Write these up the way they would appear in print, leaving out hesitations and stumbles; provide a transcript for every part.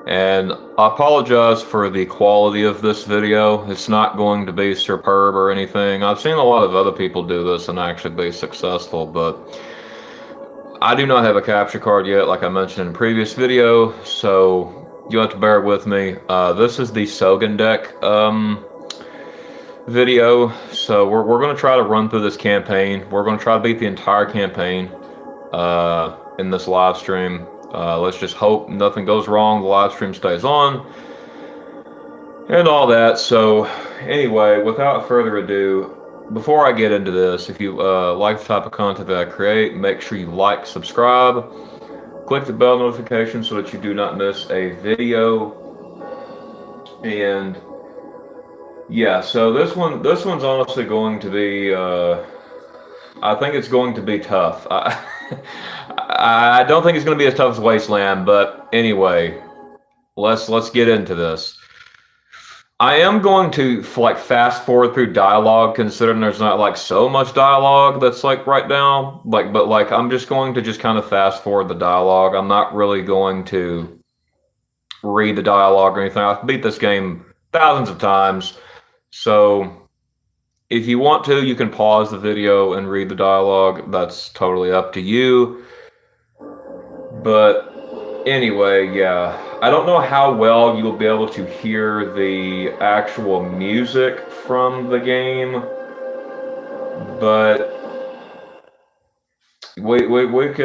And I apologize for the quality of this video. It's not going to be superb or anything. I've seen a lot of other people do this and actually be successful, but I do not have a capture card yet, like I mentioned in a previous video, so you'll have to bear with me. This is the Sogen deck video, so we're going to try to run through this campaign. We're going to try to beat the entire campaign in this live stream. Let's just hope nothing goes wrong, the live stream stays on, and all that. So anyway, without further ado, before I get into this, if you like the type of content that I create, make sure you like, subscribe, click the bell notification so that you do not miss a video. And yeah, so this one's honestly going to be I think it's going to be tough. I don't think it's going to be as tough as Wasteland, but anyway, let's get into this. I am going to like fast forward through dialogue, considering there's not like so much dialogue that's like right now. But I'm just going to just kind of fast forward the dialogue. I'm not really going to read the dialogue or anything. I've beat this game thousands of times, so if you want to, you can pause the video and read the dialogue. That's totally up to you. But anyway, yeah. I don't know how well you'll be able to hear the actual music from the game, but we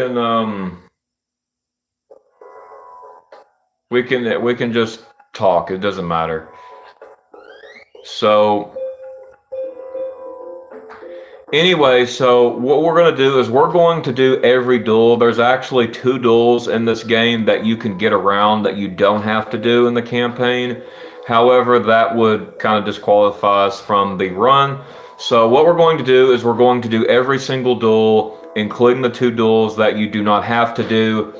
can just talk. It doesn't matter. So anyway, so what we're going to do is we're going to do every duel. There's actually 2 duels in this game that you can get around that you don't have to do in the campaign. However, that would kind of disqualify us from the run. So what we're going to do is we're going to do every single duel, including the 2 duels that you do not have to do.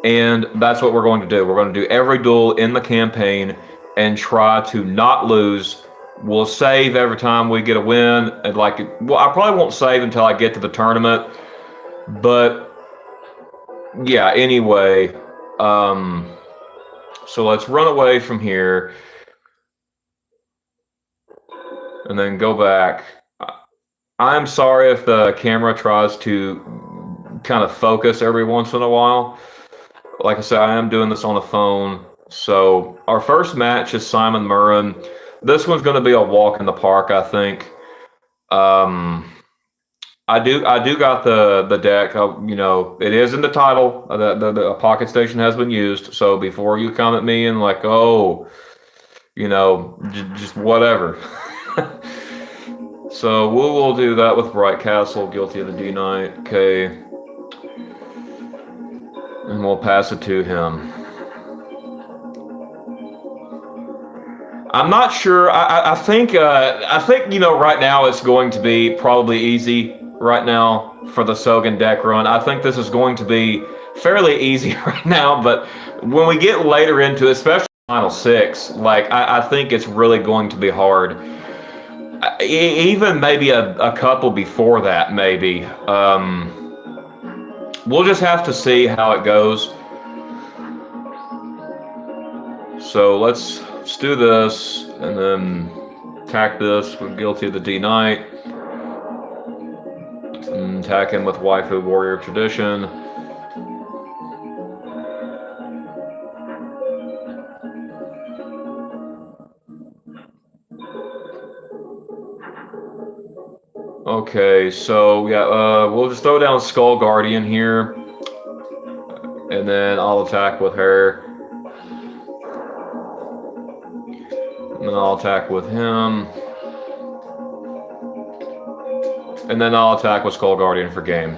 And that's what we're going to do. We're going to do every duel in the campaign and try to not lose. We'll save every time we get a win, and well, I probably won't save until I get to the tournament, but yeah, anyway, so let's run away from here, and then go back. I'm sorry if the camera tries to kind of focus every once in a while. Like I said, I am doing this on the phone. So our first match is Simon Murren. This one's going to be a walk in the park, I think. I do got the deck. You know, it is in the title. The PocketStation has been used. So before you come at me and like, oh, you know, just whatever. So we'll do that with Bright Castle, Guilty of the D Knight. Okay, and we'll pass it to him. I'm not sure. I think you know, right now it's going to be probably easy right now for the Sogen deck run. I think this is going to be fairly easy right now, but when we get later into it, especially Final 6, like I think it's really going to be hard. Even maybe a couple before that, maybe. We'll just have to see how it goes. So let's do this, and then attack this with Guilty of the D Knight, and attack him with Waifu Warrior Tradition. Okay, so yeah, we'll just throw down Skull Guardian here, and then I'll attack with her. And then I'll attack with him. And then I'll attack with Skull Guardian for game.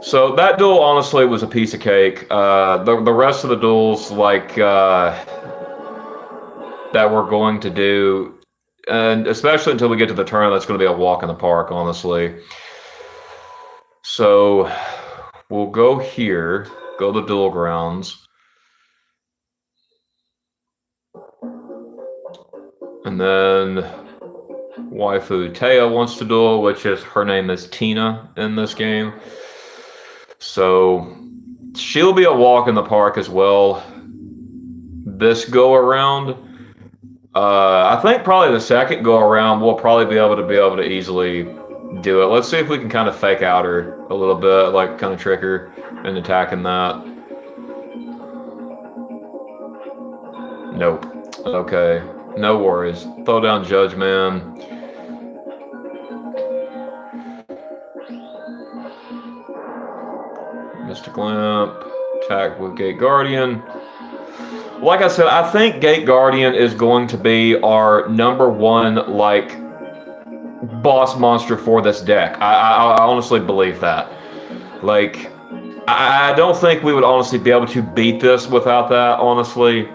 So that duel honestly was a piece of cake. The rest of the duels, like that we're going to do, and especially until we get to the tournament, that's going to be a walk in the park, honestly. So we'll go here, go to duel grounds. And then Waifu Taya wants to duel, which is, her name is Tina in this game. So she'll be a walk in the park as well. this go around. I think probably the second go around we'll probably be able to easily do it. Let's see if we can kind of fake out her a little bit, like kind of trick her into attacking that. Nope. Okay. No worries. Throw down Judge Man. Mystic Lamp. Attack with Gate Guardian. Like I said, I think Gate Guardian is going to be our number one, like, boss monster for this deck. I honestly believe that. Like, I don't think we would honestly be able to beat this without that, honestly.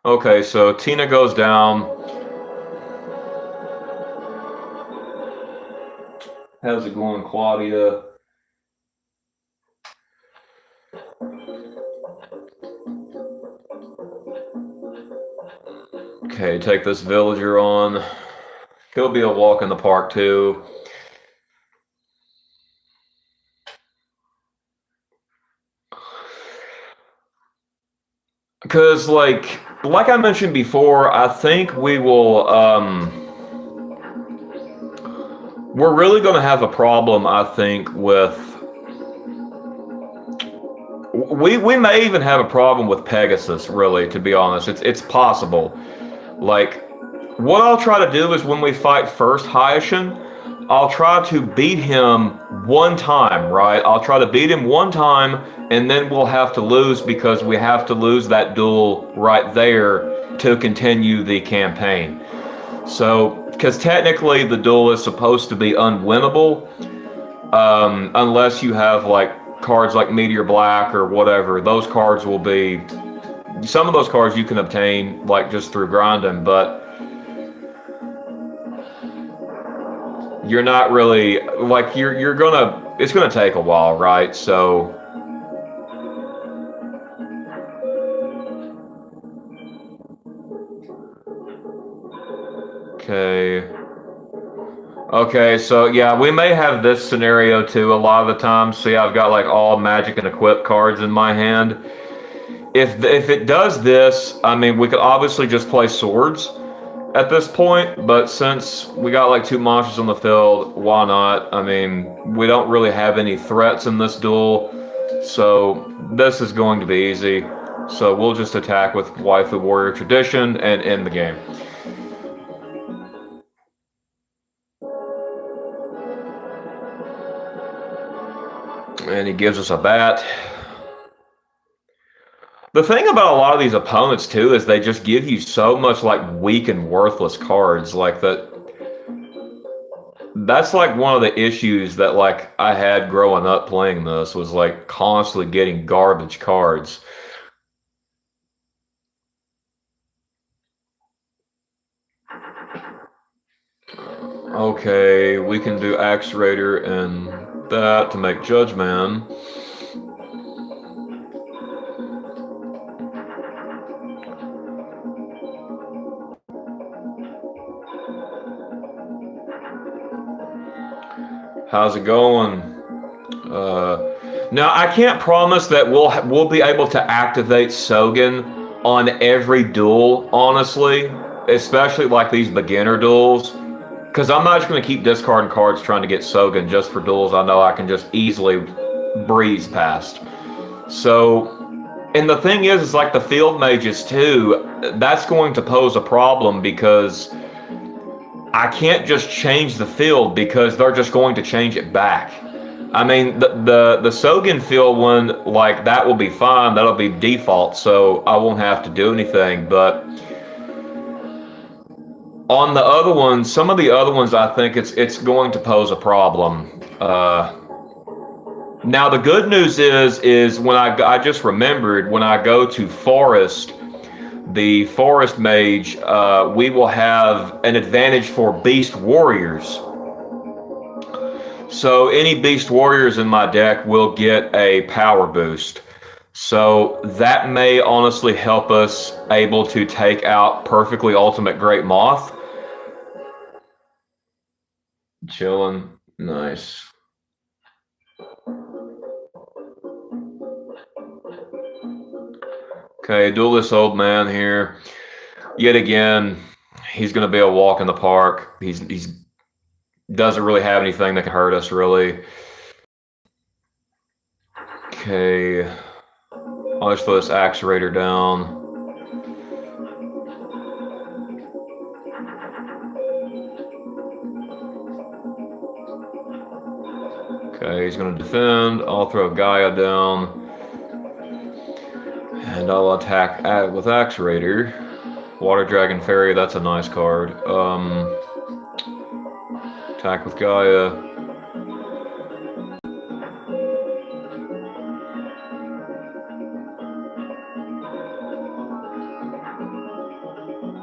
Okay, so Tina goes down. How's it going, Claudia? Okay, take this villager on. He'll be a walk in the park too. Because like I mentioned before, I think we will we're really going to have a problem, I think, with we may even have a problem with Pegasus, really, to be honest. It's possible. Like, what I'll try to do is when we fight first Hyashin, I'll try to beat him one time, right? I'll try to beat him one time, and then we'll have to lose because we have to lose that duel right there to continue the campaign. So, because technically the duel is supposed to be unwinnable, unless you have like cards like Meteor Black or whatever. Those cards will be, some of those cards you can obtain like just through grinding, but you're not really, like, you're gonna, it's gonna take a while, right? So okay, so yeah, we may have this scenario too a lot of the time. See, I've got like all magic and equip cards in my hand. If it does this, I mean, we could obviously just play swords at this point, but since we got like two monsters on the field, why not? I mean, we don't really have any threats in this duel, so this is going to be easy. So we'll just attack with Waifu Warrior Tradition and end the game. And he gives us a bat. The thing about a lot of these opponents too is they just give you so much like weak and worthless cards. Like that's like one of the issues that like I had growing up playing this, was like constantly getting garbage cards. Okay, we can do Axe Raider and that to make Judge Man. How's it going? Now I can't promise that we'll be able to activate Sogen on every duel, honestly, especially like these beginner duels, because I'm not just going to keep discarding cards trying to get Sogen just for duels I know I can just easily breeze past. So, and the thing is like the field mages too, that's going to pose a problem because I can't just change the field because they're just going to change it back. I mean, the Sogen field one, like, that will be fine. That'll be default, so I won't have to do anything. But on the other ones, some of the other ones, I think it's going to pose a problem. Now, the good news is when I just remembered, when I go to Forest, the Forest Mage, we will have an advantage for Beast Warriors. So any Beast Warriors in my deck will get a power boost. So that may honestly help us able to take out Perfectly Ultimate Great Moth. Chilling. Nice. Okay, duel this old man here. Yet again, he's going to be a walk in the park. He's doesn't really have anything that can hurt us, really. Okay, I'll just throw this accelerator down. Okay, he's going to defend. I'll throw Gaia down. And I'll attack with accelerator. Water Dragon Fairy, that's a nice card. Attack with Gaia.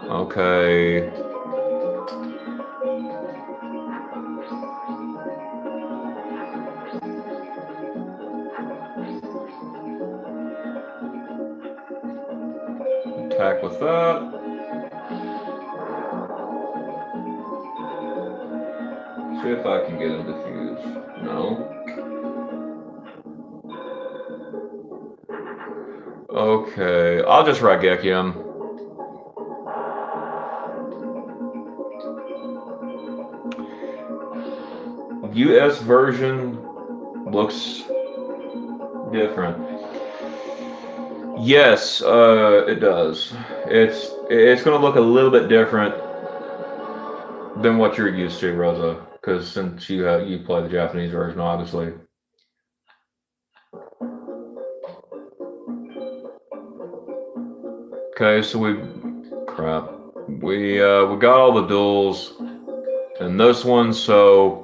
Okay. Attack with that. See if I can get him defused. No. Okay, I'll just Raigeki him. US version looks different. Yes, it does. It's going to look a little bit different than what you're used to, Rosa, because since you play the Japanese version, obviously. Okay, so we got all the duels in this one, so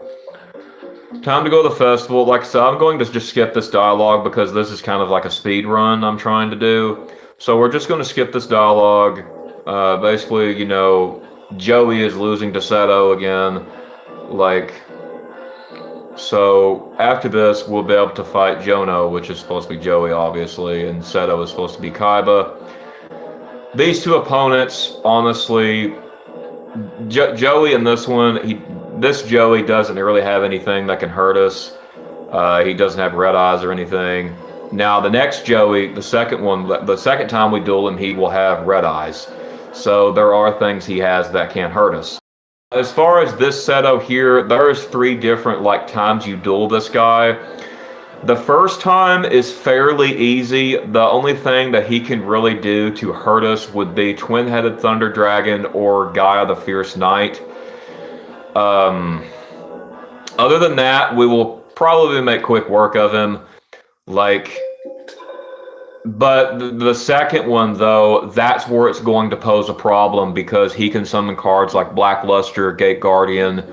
time to go to the festival. Like I said, I'm going to just skip this dialogue because this is kind of like a speed run I'm trying to do. So we're just going to skip this dialogue. Basically, you know, Joey is losing to Seto again. Like, so after this, we'll be able to fight Jono, which is supposed to be Joey, obviously, and Seto is supposed to be Kaiba. These two opponents, honestly, Joey in this one, this Joey doesn't really have anything that can hurt us. He doesn't have red eyes or anything. Now the next Joey, the second time we duel him, he will have red eyes. So there are things he has that can't hurt us. As far as this Seto here, there's 3 different times you duel this guy. The first time is fairly easy. The only thing that he can really do to hurt us would be Twin-Headed Thunder Dragon or Gaia the Fierce Knight. Other than that, we will probably make quick work of him. But the second one, though, that's where it's going to pose a problem because he can summon cards like Black Luster, Gate Guardian,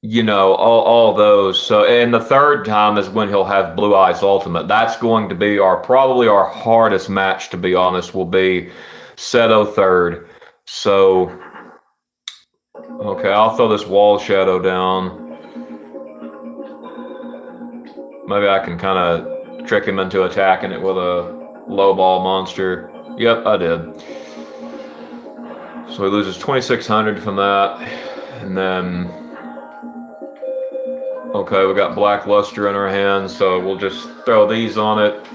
you know, all those. So, and the third time is when he'll have Blue Eyes Ultimate. That's going to be probably our hardest match, to be honest, will be Seto third. So, okay, I'll throw this Wall Shadow down. Maybe I can kind of trick him into attacking it with a low ball monster. Yep, I did. So he loses 2,600 from that. And then, okay, we got Black Luster in our hands, so we'll just throw these on it.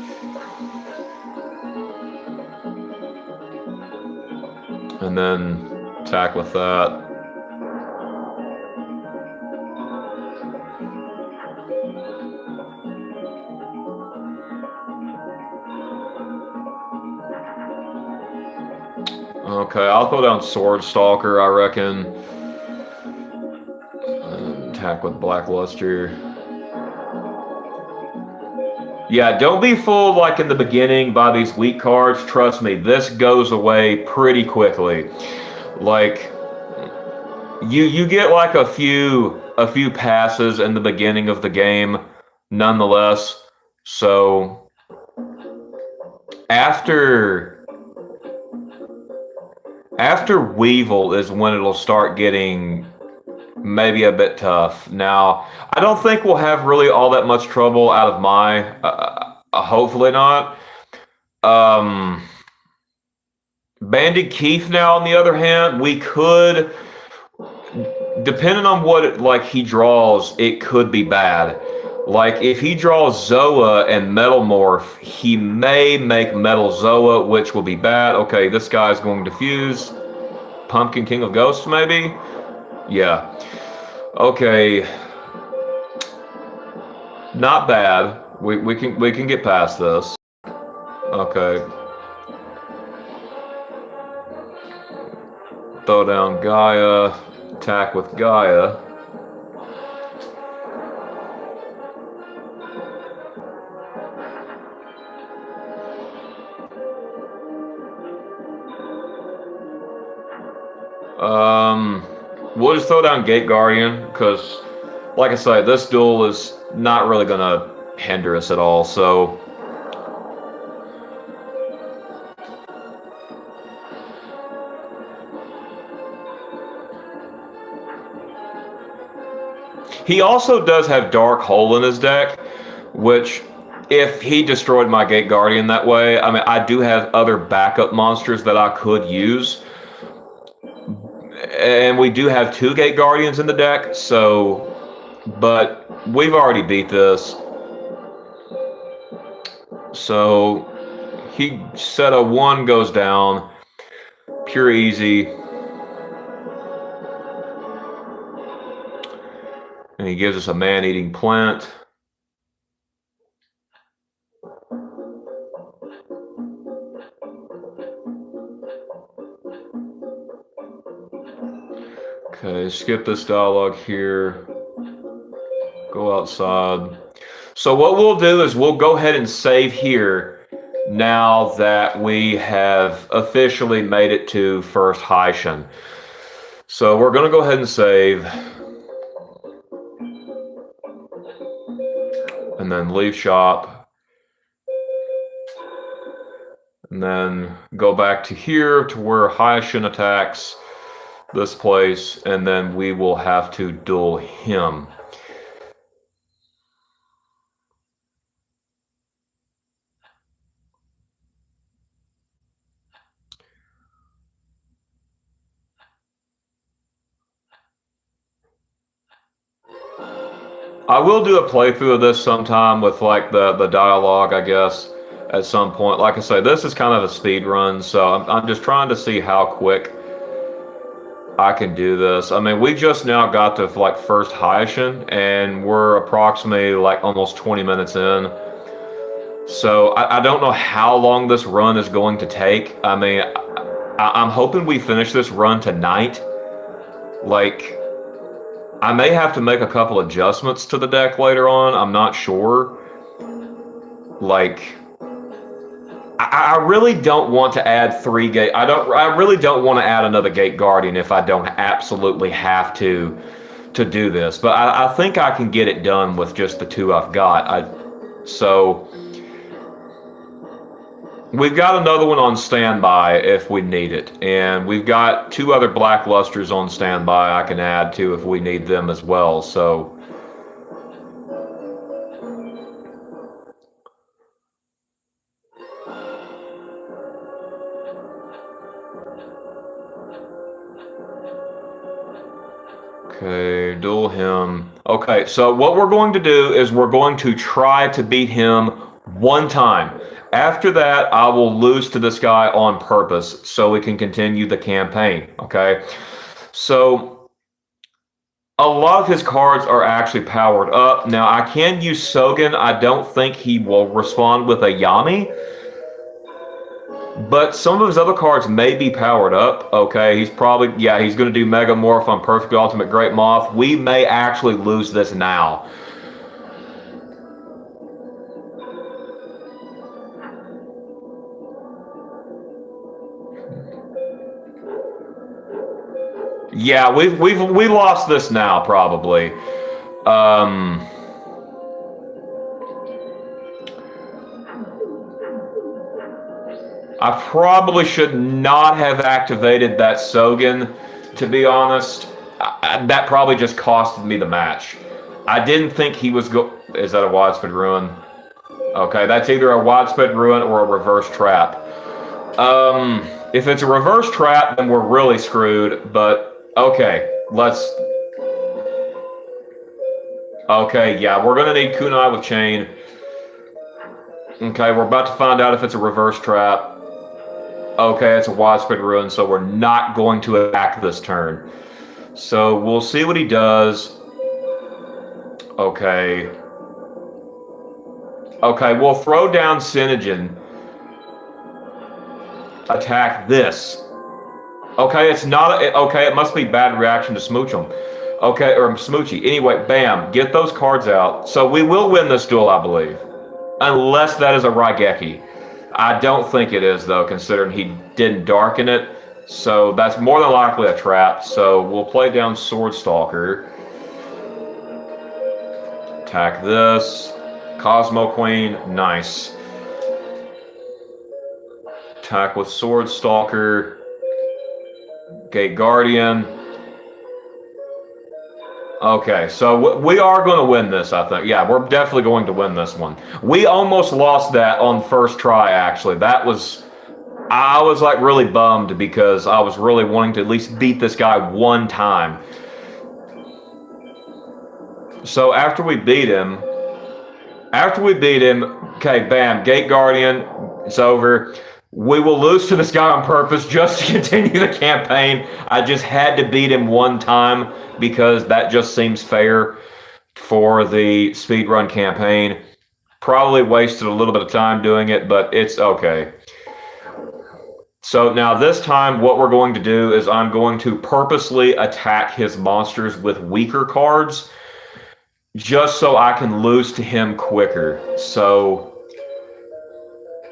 And then attack with that. Okay, I'll throw down Sword Stalker, I reckon. And attack with Black Luster. Yeah, don't be fooled like in the beginning by these weak cards. Trust me, this goes away pretty quickly. Like, you get like a few passes in the beginning of the game, nonetheless. So after Weevil is when it'll start getting maybe a bit tough. Now, I don't think we'll have really all that much trouble out of Mai. Hopefully not. Bandit Keith now, on the other hand, we could depending on what he draws, it could be bad. Like if he draws Zoa and Metal Morph, he may make Metal Zoa, which will be bad. Okay, this guy's going to fuse. Pumpkin King of Ghosts, maybe? Yeah. Okay. Not bad. We can get past this. Okay. Throw down Gaia. Attack with Gaia. We'll just throw down Gate Guardian, because, like I say, this duel is not really going to hinder us at all, so... He also does have Dark Hole in his deck, which, if he destroyed my Gate Guardian that way, I mean, I do have other backup monsters that I could use. And we do have 2 Gate Guardians in the deck, so... But we've already beat this. So he said a 1 goes down. Pure easy. And he gives us a man-eating plant. Okay, skip this dialogue here. Go outside. So what we'll do is we'll go ahead and save here now that we have officially made it to first Heishin. So we're going to go ahead and save. And then leave shop. And then go back to here to where Heishin attacks this place, and then we will have to duel him. I will do a playthrough of this sometime with like the dialogue, I guess, at some point. Like I say, this is kind of a speed run, so I'm just trying to see how quick I can do this. I mean, we just now got to like first Heishin, and we're approximately like almost 20 minutes in. So I don't know how long this run is going to take. I mean, I'm hoping we finish this run tonight. Like, I may have to make a couple adjustments to the deck later on. I'm not sure. Like, I really don't want to add 3 gate. I really don't want to add another Gate Guardian if I don't absolutely have to do this. But I think I can get it done with just the 2 I've got. So we've got another one on standby if we need it, and we've got 2 other Black Lusters on standby I can add to if we need them as well. So. Okay, duel him. Okay, so what we're going to do is we're going to try to beat him 1 time. After that, I will lose to this guy on purpose so we can continue the campaign, okay? So, a lot of his cards are actually powered up. Now, I can use Sogen. I don't think he will respond with a Yami. But some of his other cards may be powered up, okay? He's probably, yeah, he's going to do Mega Morph on Perfect Ultimate Great Moth. We may actually lose this now. Yeah, we lost this now, probably. I probably should not have activated that Sogen, to be honest. That probably just costed me the match. I didn't think he was Is that a widespread ruin? Okay, that's either a widespread ruin or a reverse trap. If it's a reverse trap, then we're really screwed, but okay, let's Okay, yeah, we're gonna need kunai with chain. Okay, we're about to find out if it's a reverse trap. Okay, it's a widespread ruin, so we're not going to attack this turn. So we'll see what he does. Okay. Okay, we'll throw down Synogen. Attack this. Okay, it's not. Okay, it must be bad reaction to Smoochum. Okay, or Smoochie. Anyway, bam, get those cards out. So we will win this duel, I believe. Unless that is a Raigeki. I don't think it is, though, considering he didn't darken it. So that's more than likely a trap. So we'll play down Sword Stalker. Attack this. Cosmo Queen. Nice. Attack with Sword Stalker. Gate Guardian. Okay, so we are going to win this, I think. Yeah, we're definitely going to win this one. We almost lost that on first try, actually. That was... I was like really bummed because I was really wanting to at least beat this guy one time. So after we beat him, okay, bam, Gate Guardian, it's over. We will lose to this guy on purpose just to continue the campaign. I just had to beat him one time because that just seems fair for the speedrun campaign. Probably wasted a little bit of time doing it, but it's okay. So now this time what we're going to do is I'm going to purposely attack his monsters with weaker cards just so I can lose to him quicker. So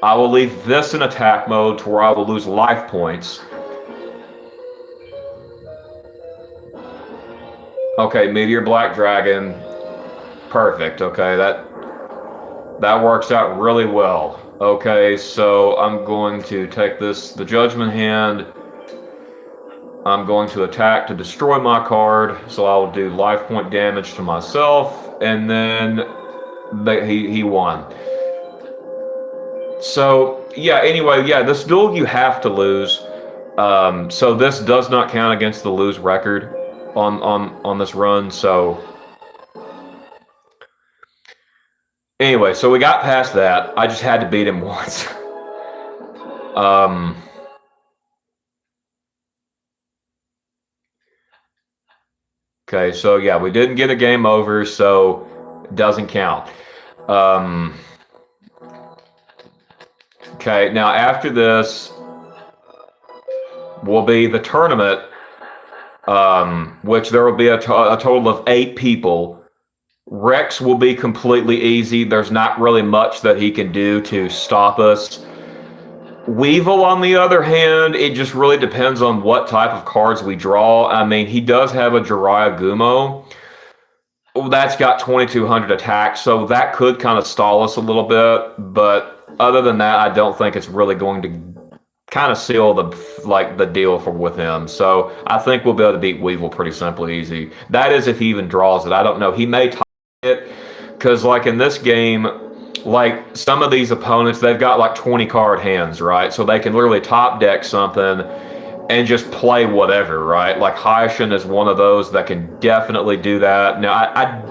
I will leave this in attack mode to where I will lose life points. Okay, Meteor Black Dragon. Perfect. Okay, that works out really well. Okay, so I'm going to take the Judgment Hand. I'm going to attack to destroy my card, so I'll do life point damage to myself, and then he won. So, yeah, anyway, yeah, this duel you have to lose. So this does not count against the lose record on this run, so... Anyway, so we got past that. I just had to beat him once. Okay, so yeah, we didn't get a game over, so it doesn't count. Okay, now after this will be the tournament, which there will be a total of 8 people. Rex will be completely easy. There's not really much that he can do to stop us. Weevil, on the other hand, it just really depends on what type of cards we draw. I mean, he does have a Jiraiya Gumo. That's got 2,200 attack, so that could kind of stall us a little bit. But other than that, I don't think it's really going to kind of seal the deal with him. So I think we'll be able to beat Weevil pretty simply easy. That is if he even draws it. I don't know. He may tie it because like in this game, like some of these opponents, they've got like 20 card hands, right? So they can literally top deck something and just play whatever, right? Like Hyacinth is one of those that can definitely do that. Now,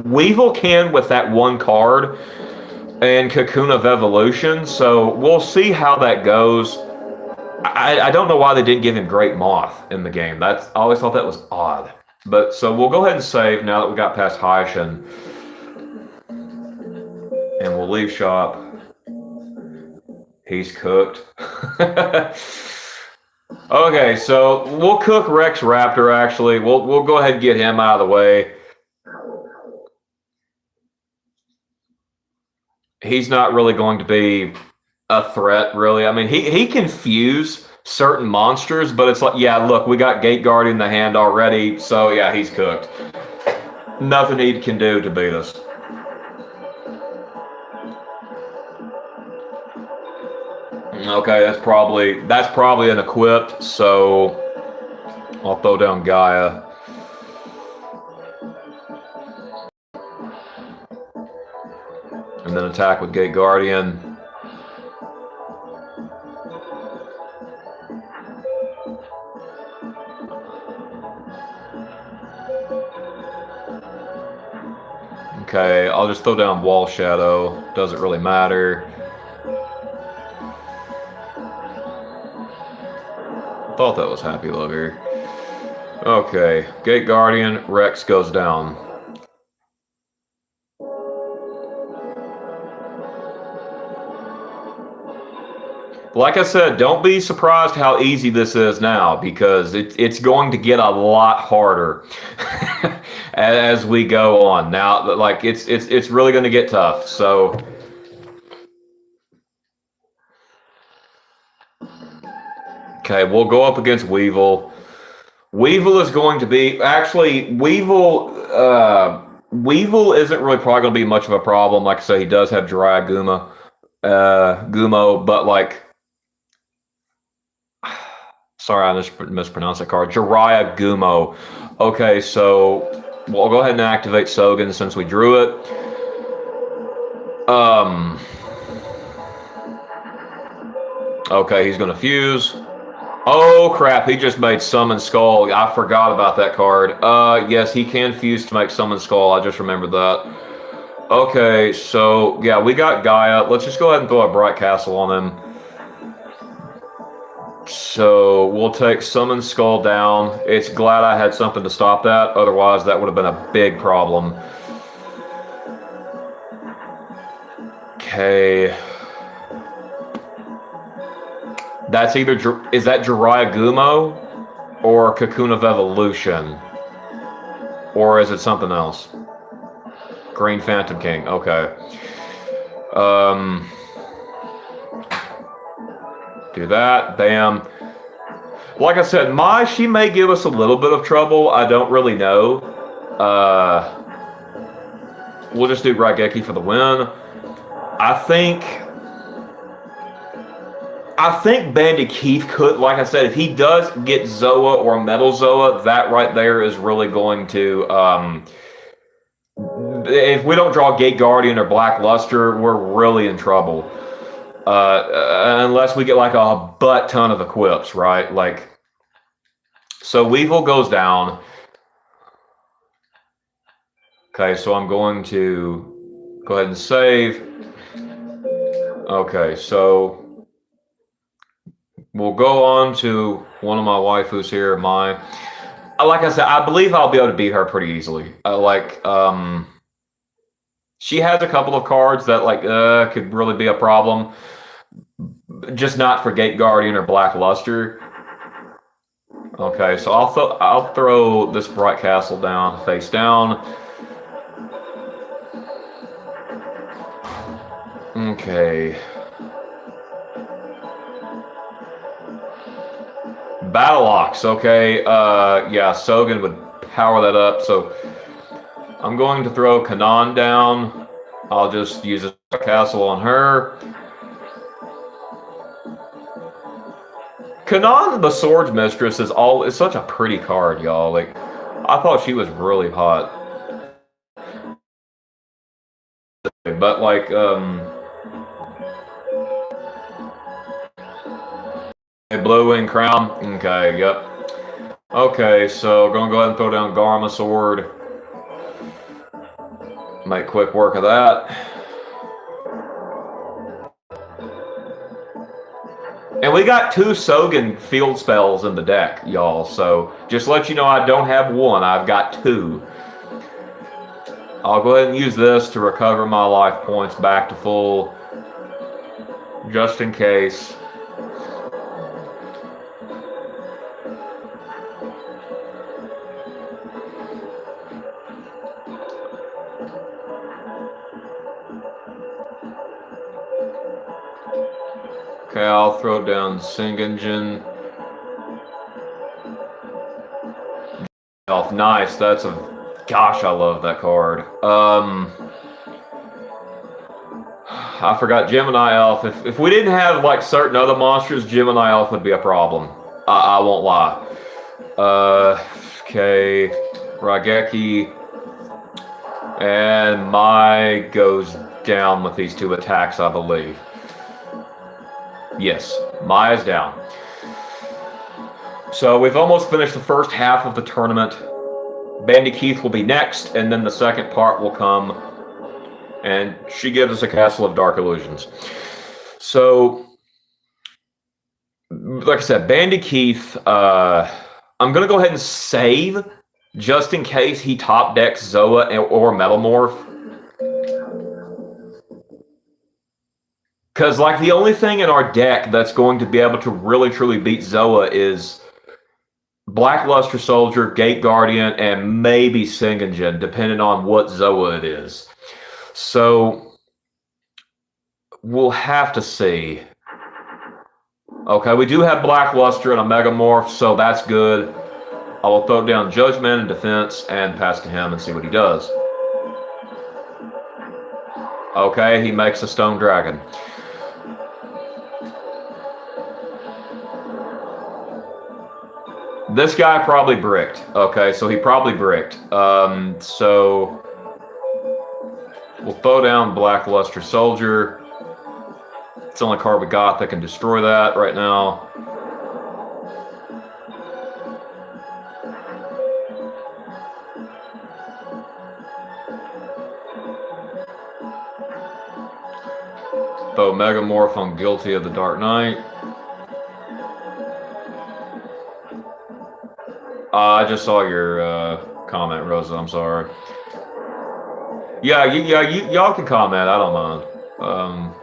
Weevil can with that one card and Cocoon of Evolution, so we'll see how that goes. I don't know why they didn't give him Great Moth in the game. I always thought that was odd. But so we'll go ahead and save now that we got past Hyacinth. And we'll leave shop. He's cooked. Okay, so we'll cook Rex Raptor, actually. We'll go ahead and get him out of the way. He's not really going to be a threat, really. I mean, he can fuse certain monsters, but it's like, yeah, look, we got Gate Guardian in the hand already, so yeah, he's cooked. Nothing he can do to beat us. Okay, that's probably an equipped, so I'll throw down Gaia. And then attack with Gate Guardian. Okay, I'll just throw down Wall Shadow. Doesn't really matter. Thought that was Happy Looker. Okay, Gate Guardian, Rex goes down. Like I said, don't be surprised how easy this is now, because it's going to get a lot harder as we go on. Now, like it's really going to get tough. So, okay, we'll go up against Weevil. Weevil is going to be actually Weevil. Weevil isn't really probably going to be much of a problem. Like I say, he does have Jiraiya Gumo, but like. Sorry, I just mispronounced that card. Jiraiya Gumo. Okay, so we'll go ahead and activate Sogen since we drew it. Okay, he's gonna fuse. Oh crap, he just made Summon Skull. I forgot about that card. Yes, he can fuse to make Summon Skull. I just remembered that. Okay, so yeah, we got Gaia. Let's just go ahead and throw a Bright Castle on him. So we'll take Summon Skull down. It's glad I had something to stop that. Otherwise, that would have been a big problem. Okay. That's either... Is that Jiraiya Gumo or Cocoon of Evolution? Or is it something else? Green Phantom King. Okay. Do that. Bam. Like I said, she may give us a little bit of trouble. I don't really know. We'll just do Raigeki for the win. I think Bandit Keith could, like I said, if he does get Zoa or Metal Zoa, that right there is really going to... if we don't draw Gate Guardian or Black Luster, we're really in trouble. Unless we get like a butt ton of equips, right? Like, so Weevil goes down. Okay, so I'm going to go ahead and save. Okay, so we'll go on to one of my waifus here, like I said, I believe I'll be able to beat her pretty easily. She has a couple of cards that could really be a problem. Just not for Gate Guardian or Black Luster. Okay, so I'll throw this Bright Castle down, face down. Okay. Battle Ox, okay. Yeah, Sogen would power that up, so I'm going to throw Kanan down. I'll just use a castle on her. Kanan, the Swords Mistress, is such a pretty card, y'all. Like, I thought she was really hot. But like, Blue Wing Crown. Okay, yep. Okay, so gonna go ahead and throw down Garma Sword. Make quick work of that. And we got 2 Sogen field spells in the deck, y'all. So just let you know, I don't have 1. I've got 2. I'll go ahead and use this to recover my life points back to full, just in case. Okay, I'll throw down Singenjin. Elf, nice. That's a... Gosh, I love that card. I forgot Gemini Elf. If we didn't have like certain other monsters, Gemini Elf would be a problem. I won't lie. Okay, Raigeki. And Mai goes down with these 2 attacks, I believe. Yes, Maya's down. So we've almost finished the first half of the tournament. Bandy Keith will be next, and then the second part will come and she gives us a Castle of Dark Illusions. So, like I said, Bandy Keith, I'm going to go ahead and save just in case he top decks Zoa or Metamorph. Because, like, the only thing in our deck that's going to be able to really, truly beat Zoa is Black Luster Soldier, Gate Guardian, and maybe Singenjin, depending on what Zoa it is. So, we'll have to see. Okay, we do have Black Luster and a Megamorph, so that's good. I will throw down Judgment and Defense and pass to him and see what he does. Okay, he makes a Stone Dragon. This guy probably bricked. Okay, so he probably bricked. So we'll throw down Black Luster Soldier. It's the only card we got that can destroy that right now. Throw Megamorph on Guilty of the Dark Knight. I just saw your comment, Rosa. I'm sorry. Yeah, y'all can comment. I don't mind.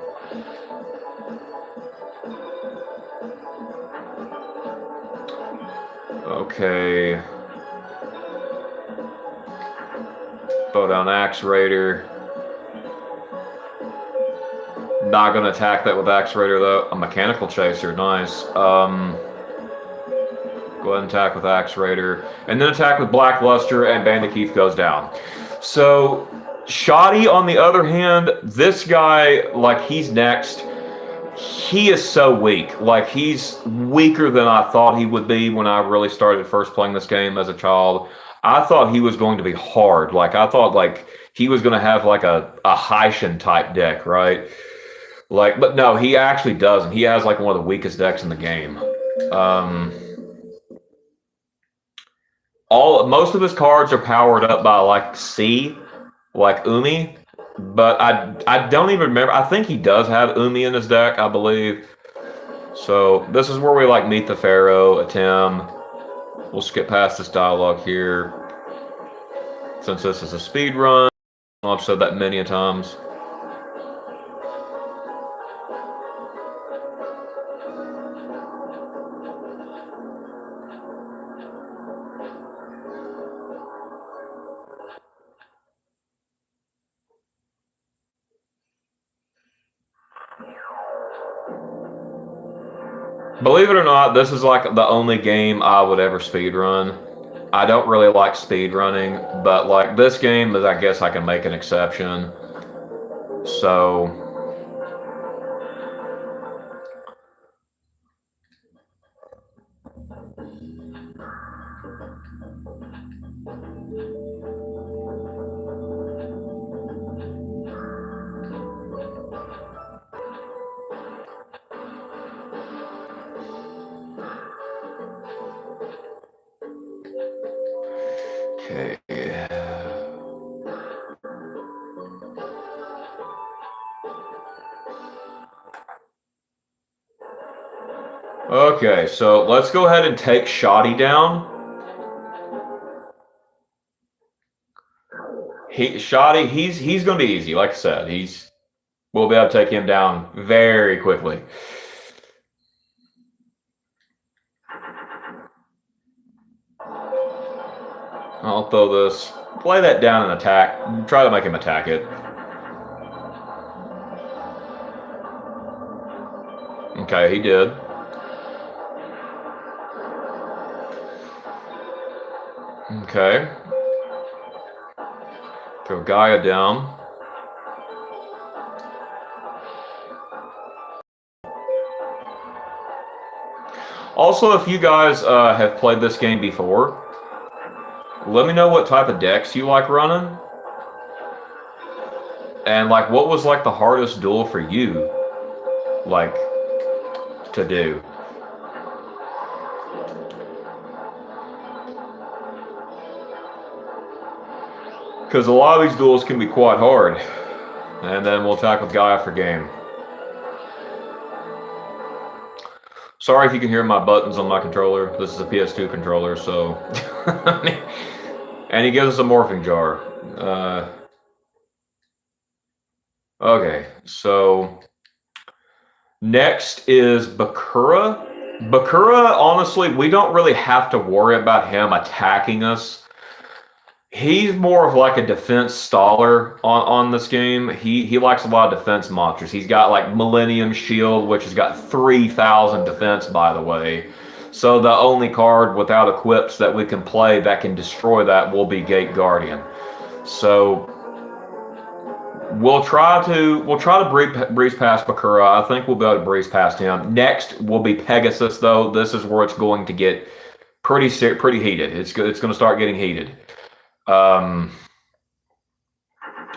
Okay. Throw down Axe Raider. Not gonna attack that with Axe Raider though. A Mechanical Chaser, nice. Go ahead and attack with Axe Raider. And then attack with Black Luster, and Bandit Keith goes down. So, Shoddy, on the other hand, this guy, like, he's next. He is so weak. Like, he's weaker than I thought he would be when I really started first playing this game as a child. I thought he was going to be hard. Like, I thought, like, he was going to have, like, a Heishin type deck, right? Like, but no, he actually doesn't. He has, like, one of the weakest decks in the game. Most of his cards are powered up by like C, like Umi, but I don't even remember. I think he does have Umi in his deck, I believe. So this is where we like meet the Pharaoh, Atem. We'll skip past this dialogue here, since this is a speed run. I've said that many a times. Believe it or not, this is like the only game I would ever speedrun. I don't really like speedrunning, but like this game is, I guess I can make an exception. So okay. Okay, so let's go ahead and take Shoddy down. Shoddy, he's going to be easy. Like I said, we'll be able to take him down very quickly. I'll throw this, play that down and attack. Try to make him attack it. Okay, he did. Okay. Throw Gaia down. Also, if you guys have played this game before, let me know what type of decks you like running. And like, what was like the hardest duel for you, like, to do? Because a lot of these duels can be quite hard. And then we'll attack with Gaia for game. Sorry if you can hear my buttons on my controller. This is a PS2 controller, so... And he gives us a morphing jar. Okay, so... Next is Bakura. Bakura, honestly, we don't really have to worry about him attacking us. He's more of like a defense staller on this game. He likes a lot of defense monsters. He's got like Millennium Shield, which has got 3,000 defense, by the way. So the only card without equips that we can play that can destroy that will be Gate Guardian. So we'll try to breeze past Bakura. I think we'll be able to breeze past him. Next will be Pegasus, though. This is where it's going to get pretty heated. It's going to start getting heated. But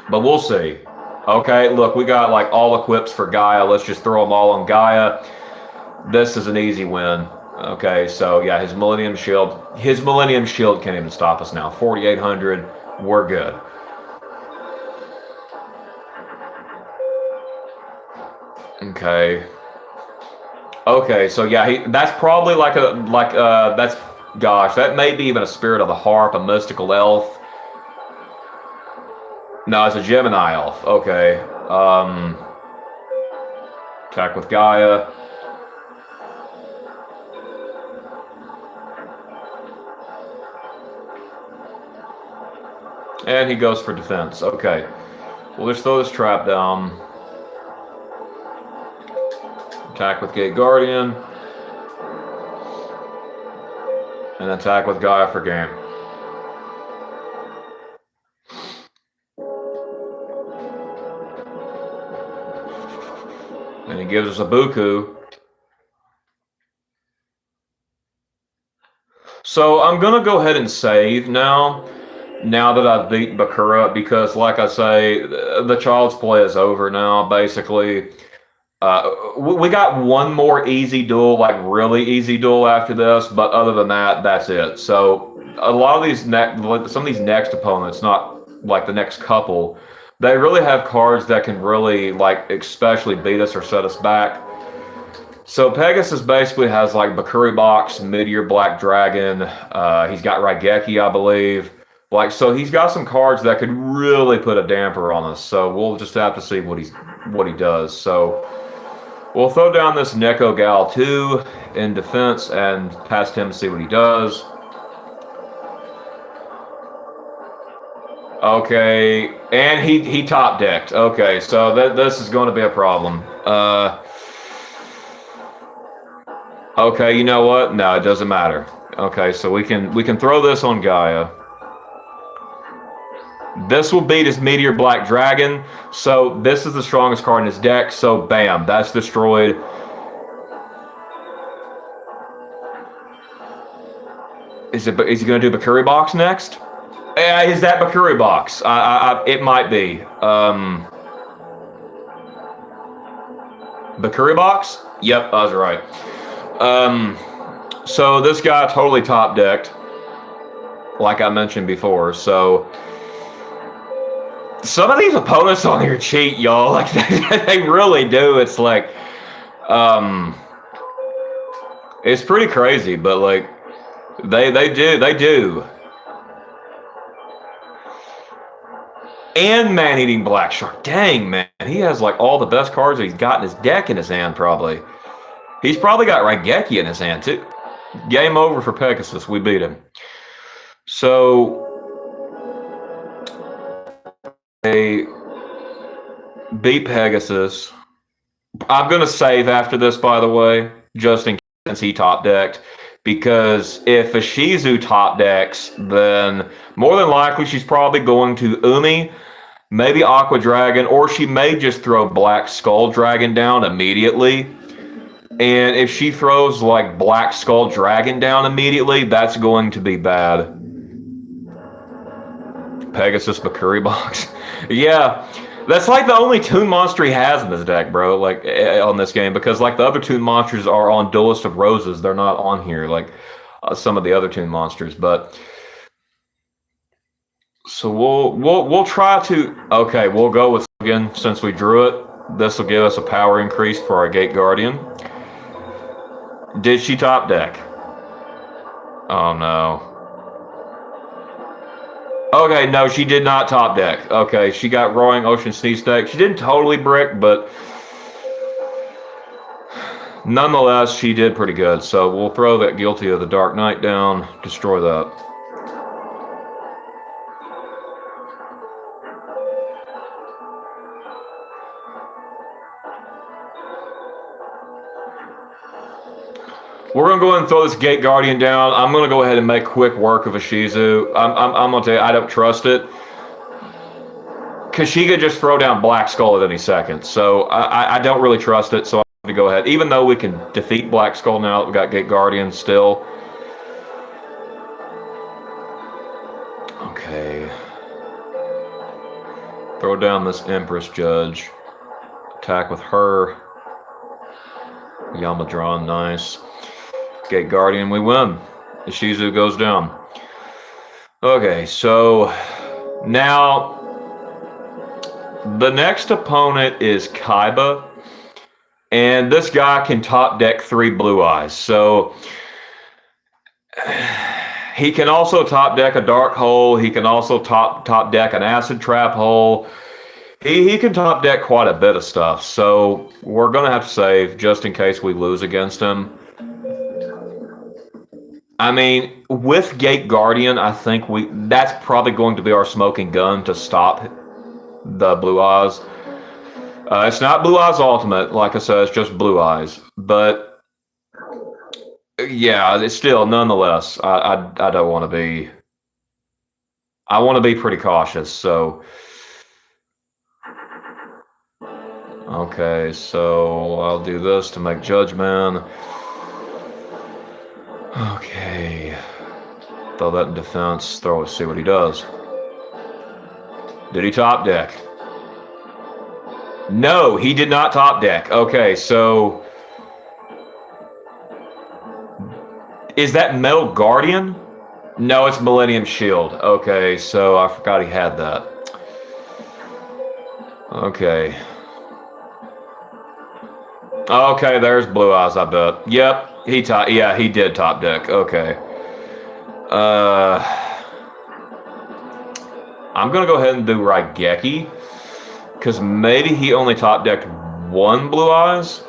we'll see. Okay, look, we got like all equips for Gaia. Let's just throw them all on Gaia. This is an easy win. Okay, so yeah, his Millennium Shield can't even stop us now. 4,800, we're good. Okay, so yeah, that's probably that may be even a Spirit of the Harp, a mystical elf. No, it's a Gemini elf. Okay. Attack with Gaia. And he goes for defense. Okay. We'll just throw this trap down. Attack with Gate Guardian. And attack with Gaia for game. And he gives us a Buku. So I'm going to go ahead and save now that I've beat Bakura, because like I say, the Child's Play is over now, basically. We got one more easy duel, like really easy duel after this, but other than that, that's it. So a lot of these some of these next opponents, not like the next couple, they really have cards that can really like especially beat us or set us back. So Pegasus basically has like Bakuri Box, Meteor Black Dragon. He's got Raigeki, I believe. So he's got some cards that could really put a damper on us. So we'll just have to see what he does. So we'll throw down this Neko Gal 2 in defense and past him to see what he does. Okay, and he top decked. Okay, so this is going to be a problem. Okay, you know what? No, it doesn't matter. Okay, so we can throw this on Gaia. This will beat his Meteor Black Dragon. So this is the strongest card in his deck. So bam, that's destroyed. Is he going to do Bakuri Box next? Is that Bakuri Box? It might be. Bakuri Box? Yep, I was right. So this guy totally top decked, like I mentioned before. So some of these opponents on here cheat, y'all. Like they really do. It's like, it's pretty crazy, but like they do. And Man-Eating Black Shark. Dang, man. He has like all the best cards that he's got in his deck in his hand, probably. He's probably got Raigeki in his hand, too. Game over for Pegasus. We beat him. So they beat Pegasus. I'm going to save after this, by the way, just in case he top decked. Because if Ishizu top decks, then more than likely she's probably going to Umi, maybe Aqua Dragon, or she may just throw Black Skull Dragon down immediately. And if she throws like Black Skull Dragon down immediately, that's going to be bad. Pegasus Bakuri Box. Yeah, that's like the only Toon monster he has in this deck, bro, like on this game, because like the other Toon monsters are on Duelist of Roses. They're not on here like some of the other Toon monsters, but so we'll try to, okay, we'll go with Sogen since we drew it. This will give us a power increase for our Gate Guardian. Did she top deck? Oh no. Okay, no, she did not top deck. Okay, she got Roaring Ocean Sneeze deck. She didn't totally brick, but nonetheless, she did pretty good. So we'll throw that Guilty of the Dark Knight down, destroy that. We're gonna go ahead and throw this Gate Guardian down. I'm gonna go ahead and make quick work of a Shizu. I'm gonna tell you, I don't trust it. Because she could just throw down Black Skull at any second. So I don't really trust it, so I'm going to go ahead. Even though we can defeat Black Skull now that we got Gate Guardian still. Okay. Throw down this Empress Judge. Attack with her. Yamadron, nice. Gate Guardian, we win. The Shizu goes down. Okay, so now the next opponent is Kaiba, and this guy can top deck 3 Blue Eyes. So he can also top deck a Dark Hole. He can also top deck an Acid Trap Hole. He can top deck quite a bit of stuff. So we're gonna have to save just in case we lose against him. I mean, with Gate Guardian, I think that's probably going to be our smoking gun to stop the Blue Eyes. It's not Blue Eyes Ultimate, like I said, it's just Blue Eyes. But yeah, it's still, nonetheless, I don't want to be. I want to be pretty cautious. So okay, so I'll do this to make Judgment. Okay, throw that in defense. Throw it, see what he does. Did he top deck? No, he did not top deck. Okay, so is that Metal Guardian? No, it's Millennium Shield. Okay, so I forgot he had that. Okay. Okay, there's Blue Eyes, I bet. Yep, he did top deck. Okay. I'm gonna go ahead and do Raigeki, because maybe he only top decked 1 Blue Eyes.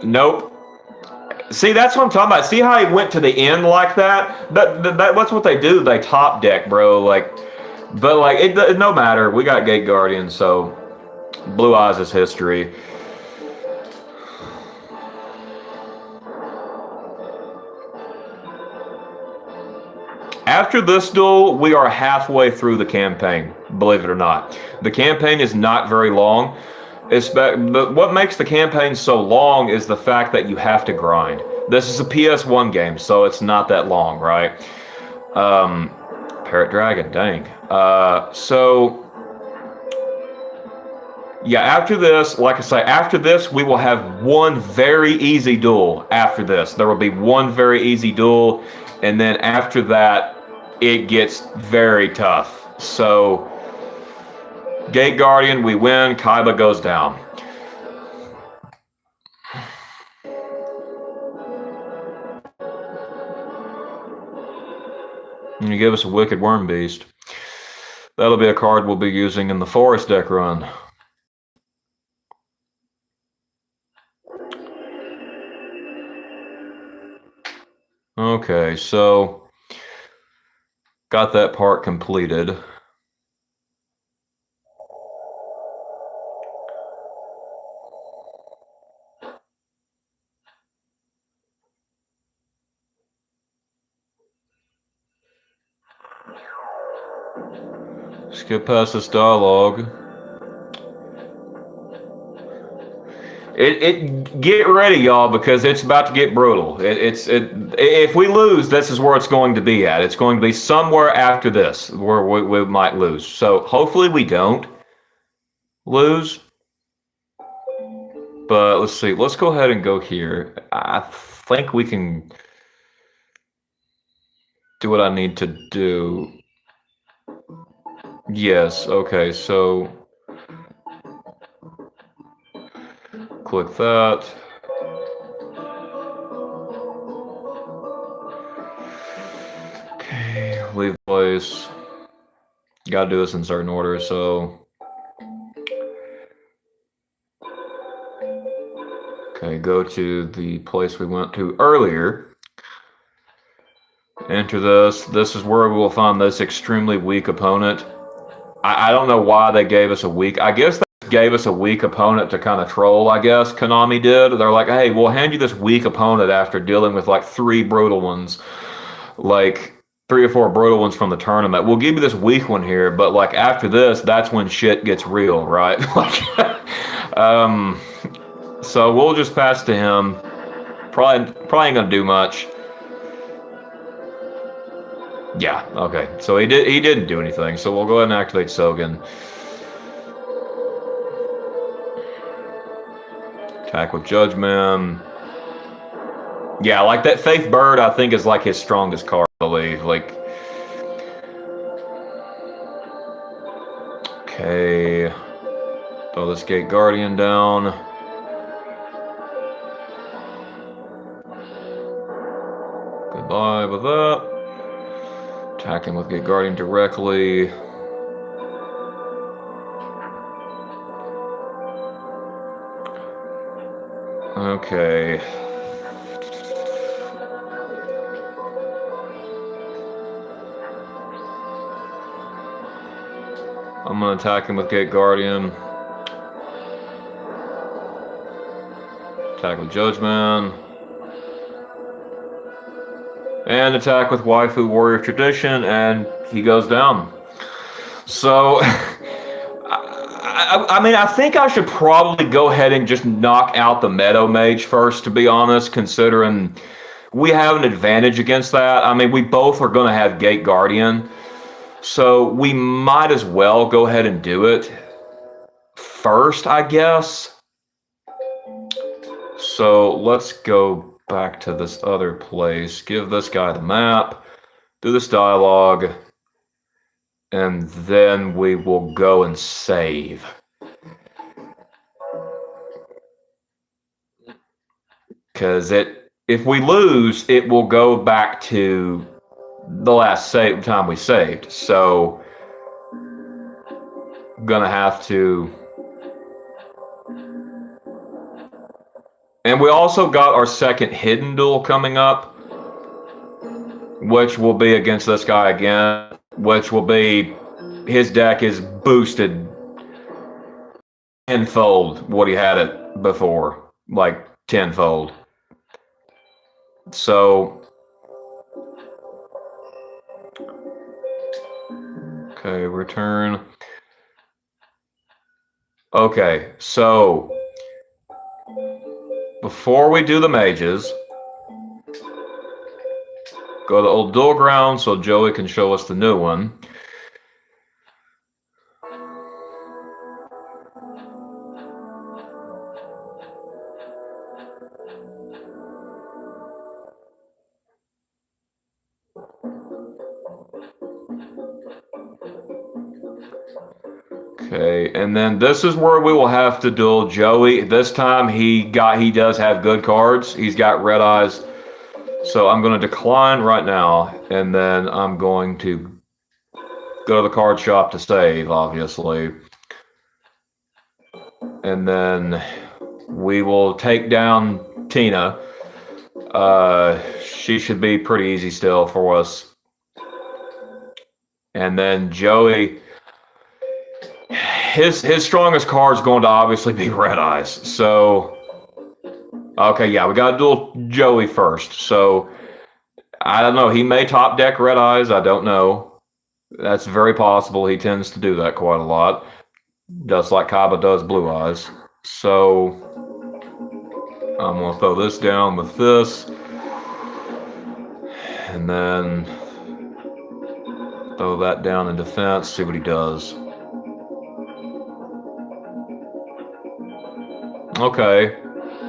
Nope. See, that's what I'm talking about. See how he went to the end like that? That's what they do. They top deck, bro. But it no matter. We got Gate Guardian, so Blue Eyes is history. After this duel, we are halfway through the campaign, believe it or not. The campaign is not very long. But what makes the campaign so long is the fact that you have to grind. This is a PS1 game, so it's not that long, right? Parrot Dragon, dang. So, yeah, after this, like I say, after this, we will have one very easy duel after this. There will be one very easy duel, and then after that, it gets very tough. So, Gate Guardian, we win. Kaiba goes down. And you give us a Wicked Worm Beast. That'll be a card we'll be using in the Forest deck run. Okay, so got that part completed. Skip past this dialogue. Get ready, y'all, because it's about to get brutal. If we lose, this is where it's going to be at. It's going to be somewhere after this where we might lose. So hopefully we don't lose. But let's see. Let's go ahead and go here. I think we can do what I need to do. Yes, okay, so click that. Okay, leave the place. Gotta do this in certain order, so. Okay, go to the place we went to earlier. Enter this. This is where we will find this extremely weak opponent. I don't know why they gave us a weak. I guess they gave us a weak opponent to kind of troll, I guess. Konami did. They're like, hey, we'll hand you this weak opponent after dealing with like 3 brutal ones. Like 3 or 4 brutal ones from the tournament. We'll give you this weak one here, but like after this, that's when shit gets real, right? So we'll just pass to him. Probably ain't gonna do much. Yeah, okay. So he didn't do anything. So we'll go ahead and activate Sogen. Attack with Judgment. Yeah, like that Faith Bird, I think is like his strongest card, I believe. Like, okay, throw this Gate Guardian down. Goodbye with that. Attack him with Gate Guardian directly. Okay. I'm gonna attack him with Gate Guardian. Attack with Judgment. And attack with Waifu Warrior Tradition, and he goes down. So, I mean, I think I should probably go ahead and just knock out the Meadow Mage first, to be honest, considering we have an advantage against that. I mean, we both are going to have Gate Guardian, so we might as well go ahead and do it first, I guess. So let's go back to this other place, give this guy the map, do this dialogue, and then we will go and save. Because if we lose, it will go back to the last time we saved. So, gonna have to. And we also got our second hidden duel coming up, which will be against this guy again, which will be, his deck is boosted tenfold what he had it before, like tenfold. So, okay, return. Okay, so before we do the mages, go to the old duel ground so Joey can show us the new one. Okay, and then this is where we will have to duel Joey. This time he does have good cards. He's got red eyes. So I'm going to decline right now, and then I'm going to go to the card shop to save, obviously. And then we will take down Tina. She should be pretty easy still for us. And then Joey, his strongest card is going to obviously be red eyes. So, okay, yeah, we got to duel Joey first. So, I don't know. He may top deck red eyes. I don't know. That's very possible. He tends to do that quite a lot. Just like Kaba does blue eyes. So, I'm going to throw this down with this. And then throw that down in defense, see what he does. Okay.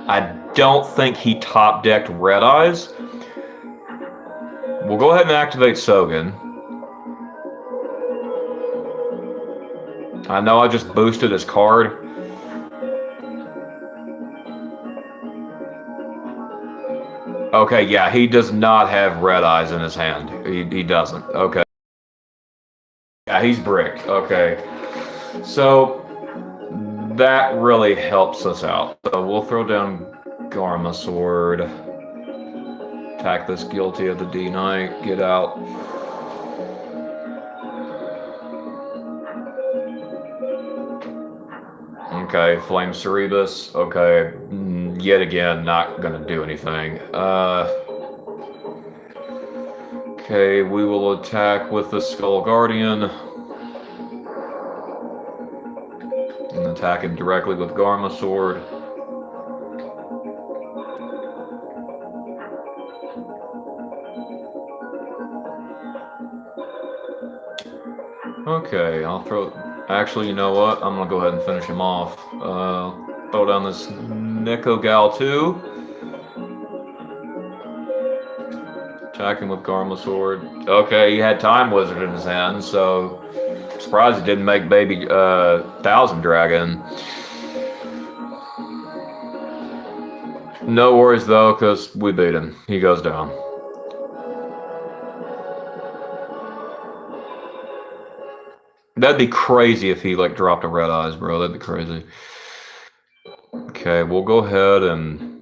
I don't think he top-decked Red Eyes. We'll go ahead and activate Sogen. I know I just boosted his card. Okay, yeah, he does not have Red Eyes in his hand. He doesn't. Okay. Yeah, he's bricked. Okay. So that really helps us out. So we'll throw down Garma Sword. Attack this guilty of the D Knight. Get out. Okay, Flame Cerebus. Okay, yet again, not gonna do anything. Okay, we will attack with the Skull Guardian. And attack him directly with Garma Sword. Okay, I'll throw... Actually, you know what? I'm gonna go ahead and finish him off. Throw down this Neko Gal too. Attack him with Garma Sword. Okay, he had Time Wizard in his hand, so... Surprised he didn't make baby Thousand Dragon. No worries though, because we beat him. He goes down. That'd be crazy if he like dropped a Red Eyes, bro. That'd be crazy. Okay, we'll go ahead and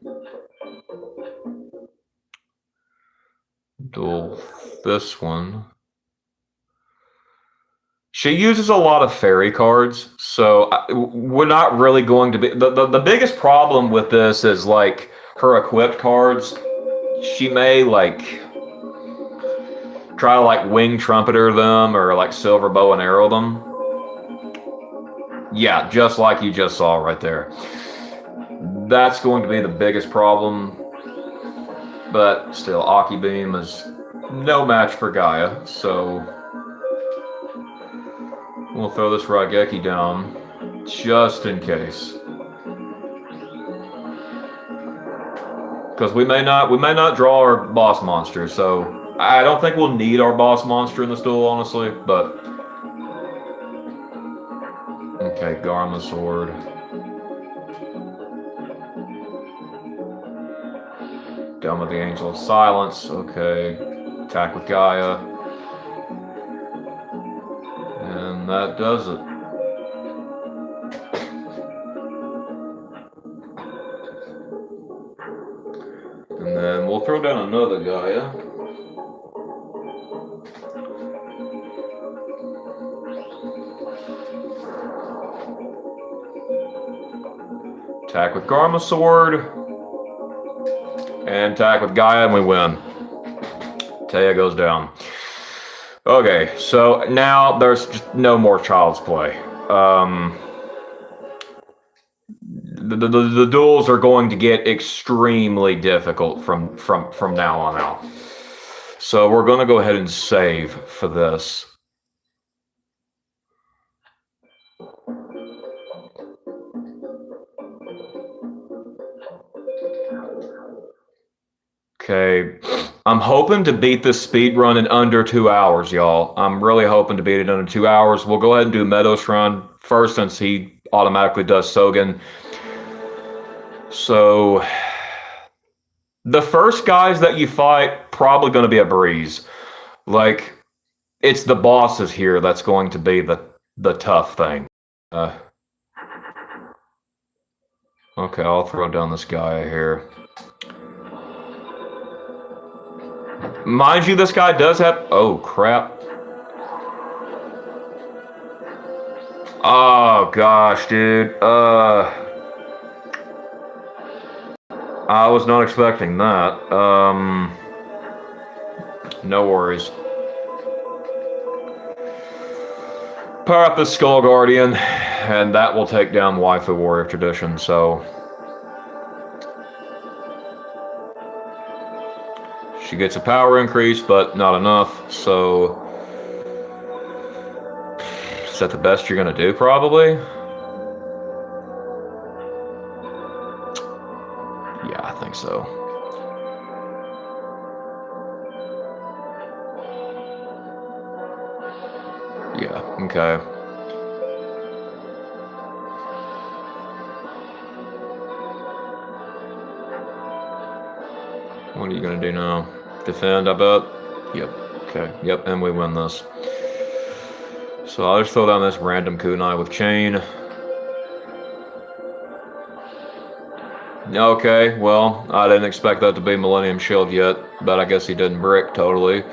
duel this one. She uses a lot of fairy cards, so we're not really going to be... The biggest problem with this is, like, her equipped cards. She may, like, try to, like, Wing Trumpeter them or, like, Silver Bow and Arrow them. Yeah, just like you just saw right there. That's going to be the biggest problem. But still, Aki Beam is no match for Gaia, so... We'll throw this Raigeki down, just in case. Because we may not draw our boss monster, so I don't think we'll need our boss monster in this duel, honestly, but... Okay, Garma Sword. Done with the Angel of Silence, okay. Attack with Gaia. And that does it. And then we'll throw down another Gaia. Attack with Garma Sword. And attack with Gaia, and we win. Taya goes down. Okay, so now there's just no more Child's Play. The duels are going to get extremely difficult from now on out. So we're going to go ahead and save for this. Okay, I'm hoping to beat this speed run in under 2 hours, y'all. I'm really hoping to beat it in under 2 hours. We'll go ahead and do Meadows Run first since he automatically does Sogen. So, the first guys that you fight, probably going to be a breeze. Like, it's the bosses here that's going to be the tough thing. Okay, I'll throw down this guy here. Mind you, this guy does have... Oh, crap. Oh, gosh, dude. I was not expecting that. No worries. Power up the Skull Guardian, and that will take down Waifu Warrior Tradition, so... She gets a power increase, but not enough, so... Is that the best you're gonna do, probably? think so. Yeah, okay. What are you gonna do now? Defend, I bet? Yep, okay, yep, and we win this. So I'll just throw down this random kunai with chain. Okay, well, I didn't expect that to be Millennium Shield yet, but I guess he didn't brick totally.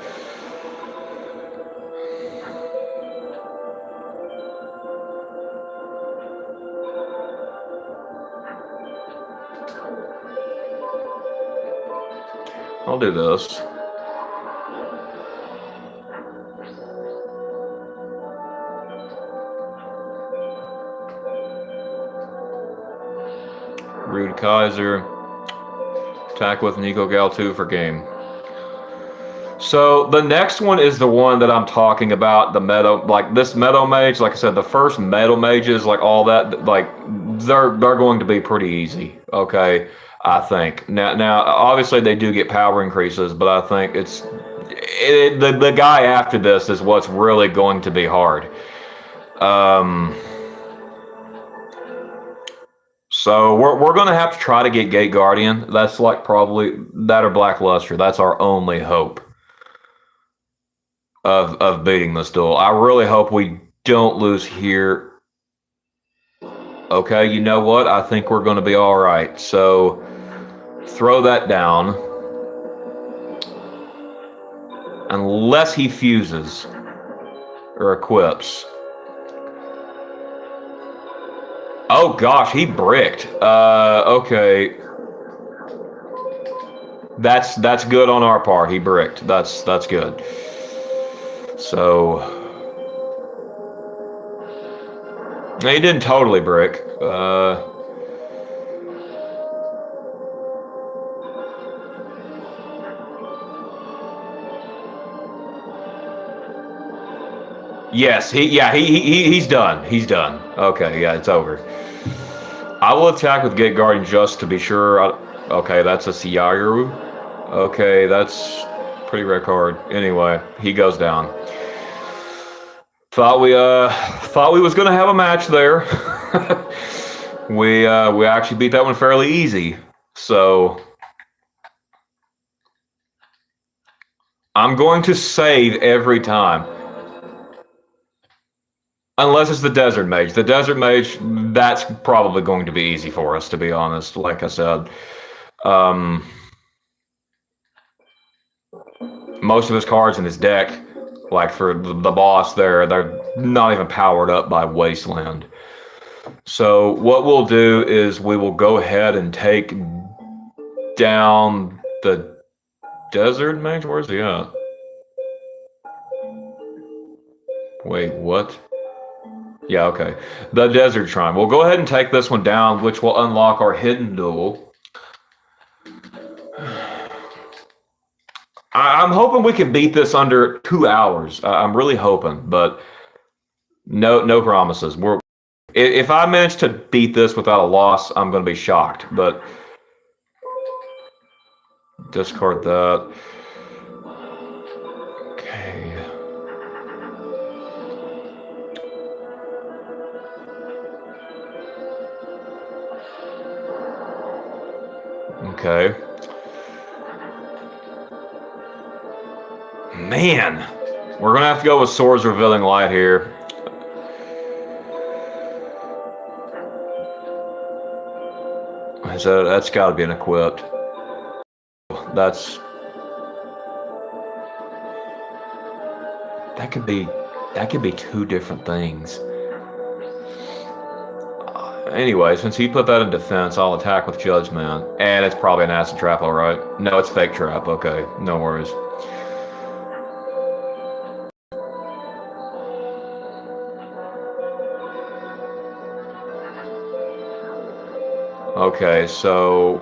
I'll do this. Rude Kaiser. Attack with Nico Gal 2 for game. So the next one is the one that I'm talking about, the Meadow, like this Meadow Mage, like I said, the first Meadow Mages, like all that, like they're going to be pretty easy, okay, I think. Now obviously they do get power increases, but I think the guy after this is what's really going to be hard. So we're going to have to try to get Gate Guardian. That's like probably that or Black Luster. That's our only hope of beating this duel. I really hope we don't lose here. Okay, you know what? I think we're going to be all right. So throw that down. Unless he fuses or equips. Oh gosh, he bricked. Okay. That's good on our part. He bricked. That's good. So he didn't totally brick. Yes, he's done. He's done. Okay, yeah, it's over. I will attack with Gate Guardian just to be sure. Okay, that's a Siyaru. Okay, that's pretty rare card. Anyway, he goes down. Thought we was gonna have a match there. we actually beat that one fairly easy. So I'm going to save every time. Unless it's the Desert Mage. The Desert Mage, that's probably going to be easy for us, to be honest, like I said. Most of his cards in his deck, like for the boss there, they're not even powered up by Wasteland. So what we'll do is we will go ahead and take down the Desert Mage. Where's he at? Wait, what? Yeah, okay. The Desert Shrine. We'll go ahead and take this one down, which will unlock our hidden duel. I'm hoping we can beat this under 2 hours. I'm really hoping, but no promises. If I manage to beat this without a loss, I'm going to be shocked. But discard that. Okay. Okay. Man, we're going to have to go with Swords Revealing Light here. So that's got to be an equipped. That could be 2 different things. Anyway, since he put that in defense, I'll attack with Judgment. And it's probably an Acid Trap, alright? No, it's Fake Trap. Okay, no worries. Okay, so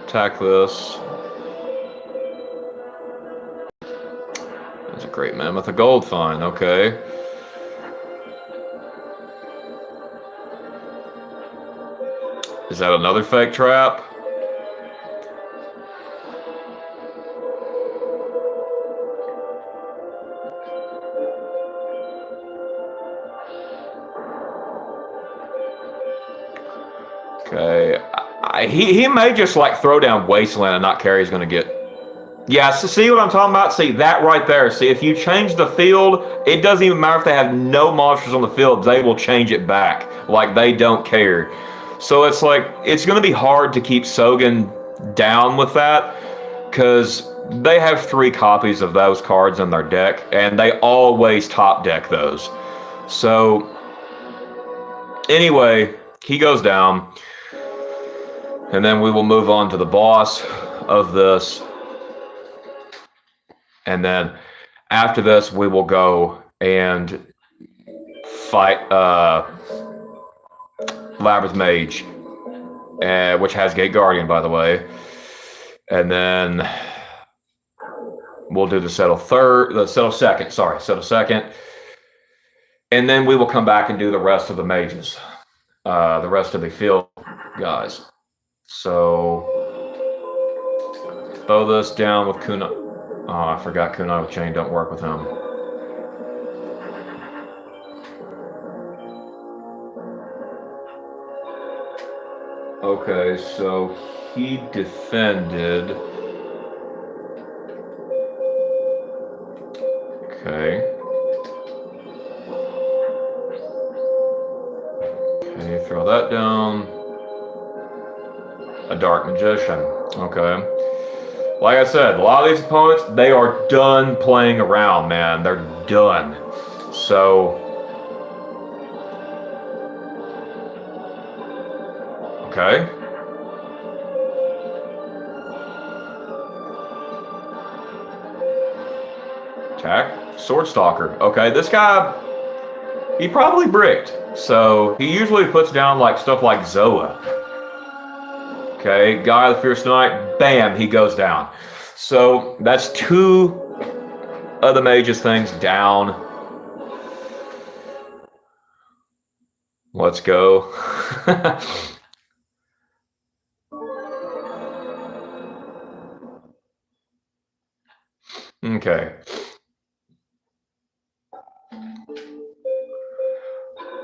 attack this. That's a great Mammoth. A gold fine, okay. Is that another fake trap? Okay. He may just like throw down Wasteland and not care he's going to get. Yeah, so see what I'm talking about? See, that right there. See, if you change the field, it doesn't even matter if they have no monsters on the field. They will change it back. Like, they don't care. So it's like, it's going to be hard to keep Sogen down with that, because they have 3 copies of those cards in their deck, and they always top deck those. So, anyway, he goes down, and then we will move on to the boss of this. And then after this, we will go and fight Labyrinth Mage, which has Gate Guardian, by the way. And then we'll do the settle second. And then we will come back and do the rest of the mages, the rest of the field guys. So throw this down with Kunai. Oh, I forgot Kunai with Chain don't work with him. Okay, so he defended. Okay. Okay, throw that down. A Dark Magician. Okay. Like I said, a lot of these opponents, they are done playing around, man. They're done. So, okay. Attack. Swordstalker. Okay, this guy, he probably bricked. So, he usually puts down like stuff like Zoa. Okay, Guy of the Fierce Knight, bam, he goes down. So that's 2 of the mages things down. Let's go. Okay.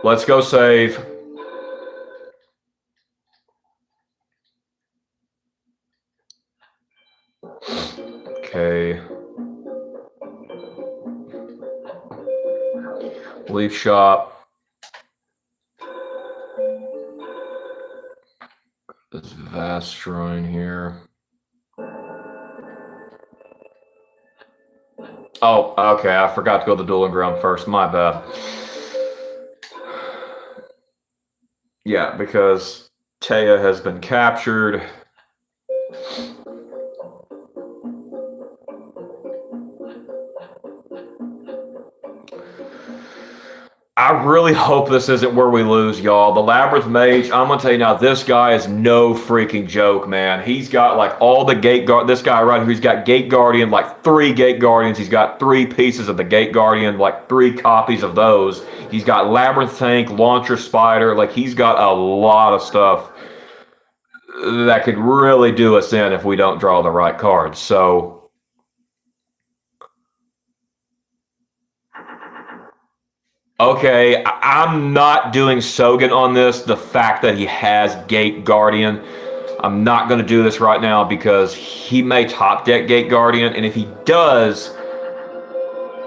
Let's go save. Okay. Leaf shop. This vast shrine here. Oh, okay. I forgot to go to the dueling ground first. My bad. Yeah, because Taya has been captured. I really hope this isn't where we lose, y'all. The Labyrinth Mage, I'm going to tell you now, this guy is no freaking joke, man. He's got like all the Gate Guard. This guy right here, he's got Gate Guardian, like 3 Gate Guardians. He's got 3 pieces of the Gate Guardian, like 3 copies of those. He's got Labyrinth Tank, Launcher Spider. Like, he's got a lot of stuff that could really do us in if we don't draw the right cards. So, okay, I'm not doing Sogen on this. The fact that he has Gate Guardian, I'm not going to do this right now because he may top deck Gate Guardian, and if he does,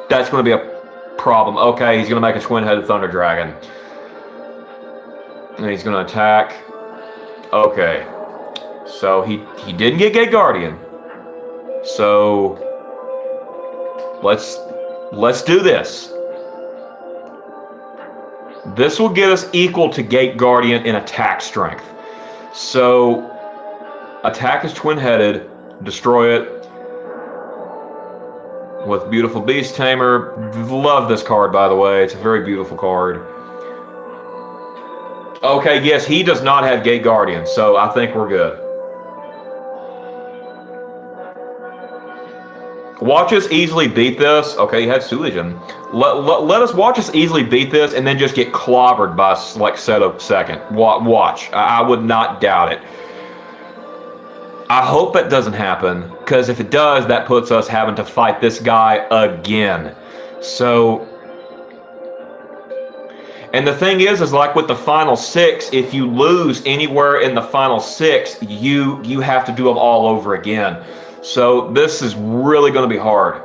that's going to be a problem. Okay, he's going to make a twin-headed Thunder Dragon. And he's going to attack. Okay. So he didn't get Gate Guardian. So let's do this. This will get us equal to Gate Guardian in attack strength. So attack is twin-headed. Destroy it with Beautiful Beast Tamer. Love this card, by the way. It's a very beautiful card. Okay, yes, he does not have Gate Guardian, so I think we're good. Watch us easily beat this. Okay, you had Sulijan. Let us watch us easily beat this and then just get clobbered by like Seto second. Watch. I would not doubt it. I hope that doesn't happen, because if it does, that puts us having to fight this guy again. So, and the thing is like with the final 6, if you lose anywhere in the final 6, you have to do them all over again. So this is really going to be hard.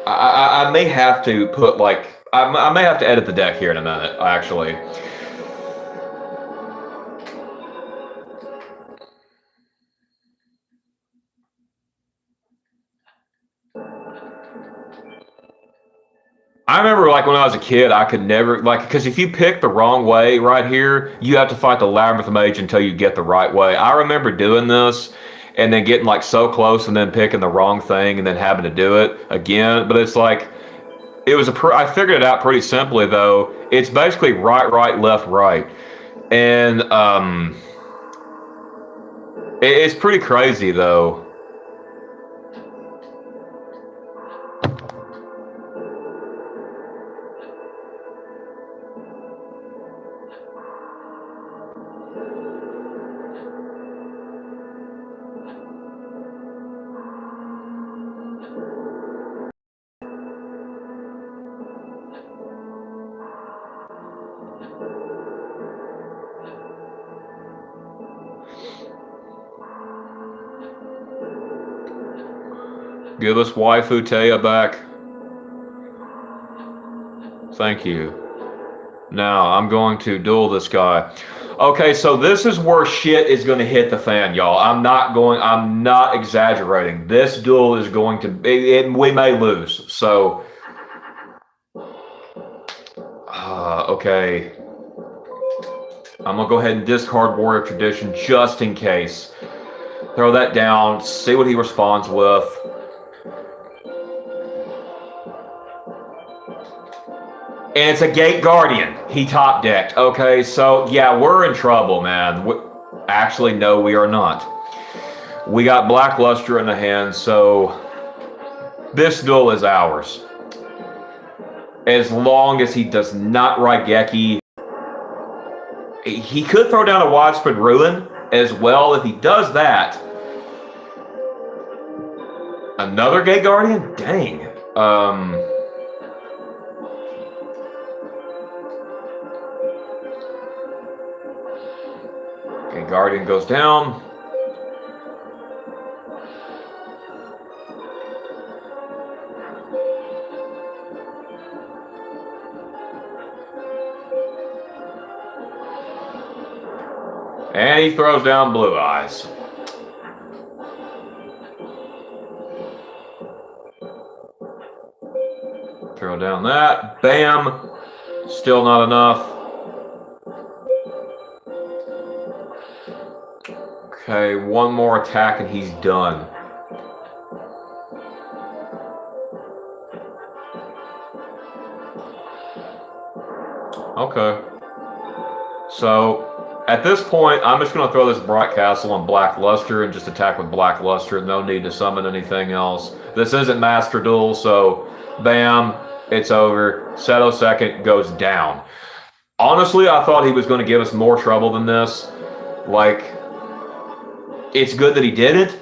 I may have to put like I may have to edit the deck here in a minute, actually. I remember like when I was a kid, I could never like because if you pick the wrong way right here, you have to fight the Labyrinth Mage until you get the right way. I remember doing this and then getting like so close and then picking the wrong thing and then having to do it again. But it's like it was I figured it out pretty simply though. It's basically right, left, right, and it's pretty crazy though. Give us waifu Taya back. Thank you. Now I'm going to duel this guy. Okay, so this is where shit is going to hit the fan, y'all. I'm not exaggerating. This duel is going to be, we may lose. So, okay. I'm going to go ahead and discard Warrior Tradition just in case. Throw that down, see what he responds with. And it's a Gate Guardian. He top decked. Okay, so yeah, we're in trouble, man. Actually, no, we are not. We got Blackluster in the hand, so this duel is ours. As long as he does not Raigeki. He could throw down a Widespread Ruin as well. If he does that, another Gate Guardian? Dang. Okay, Guardian goes down. And he throws down Blue Eyes. Throw down that. Bam. Still not enough. Okay, one more attack and he's done. Okay. So, at this point, I'm just going to throw this Bright Castle on Blackluster and just attack with Blackluster. No need to summon anything else. This isn't Master Duel, so bam, it's over. Seto second goes down. Honestly, I thought he was going to give us more trouble than this. Like, it's good that he didn't.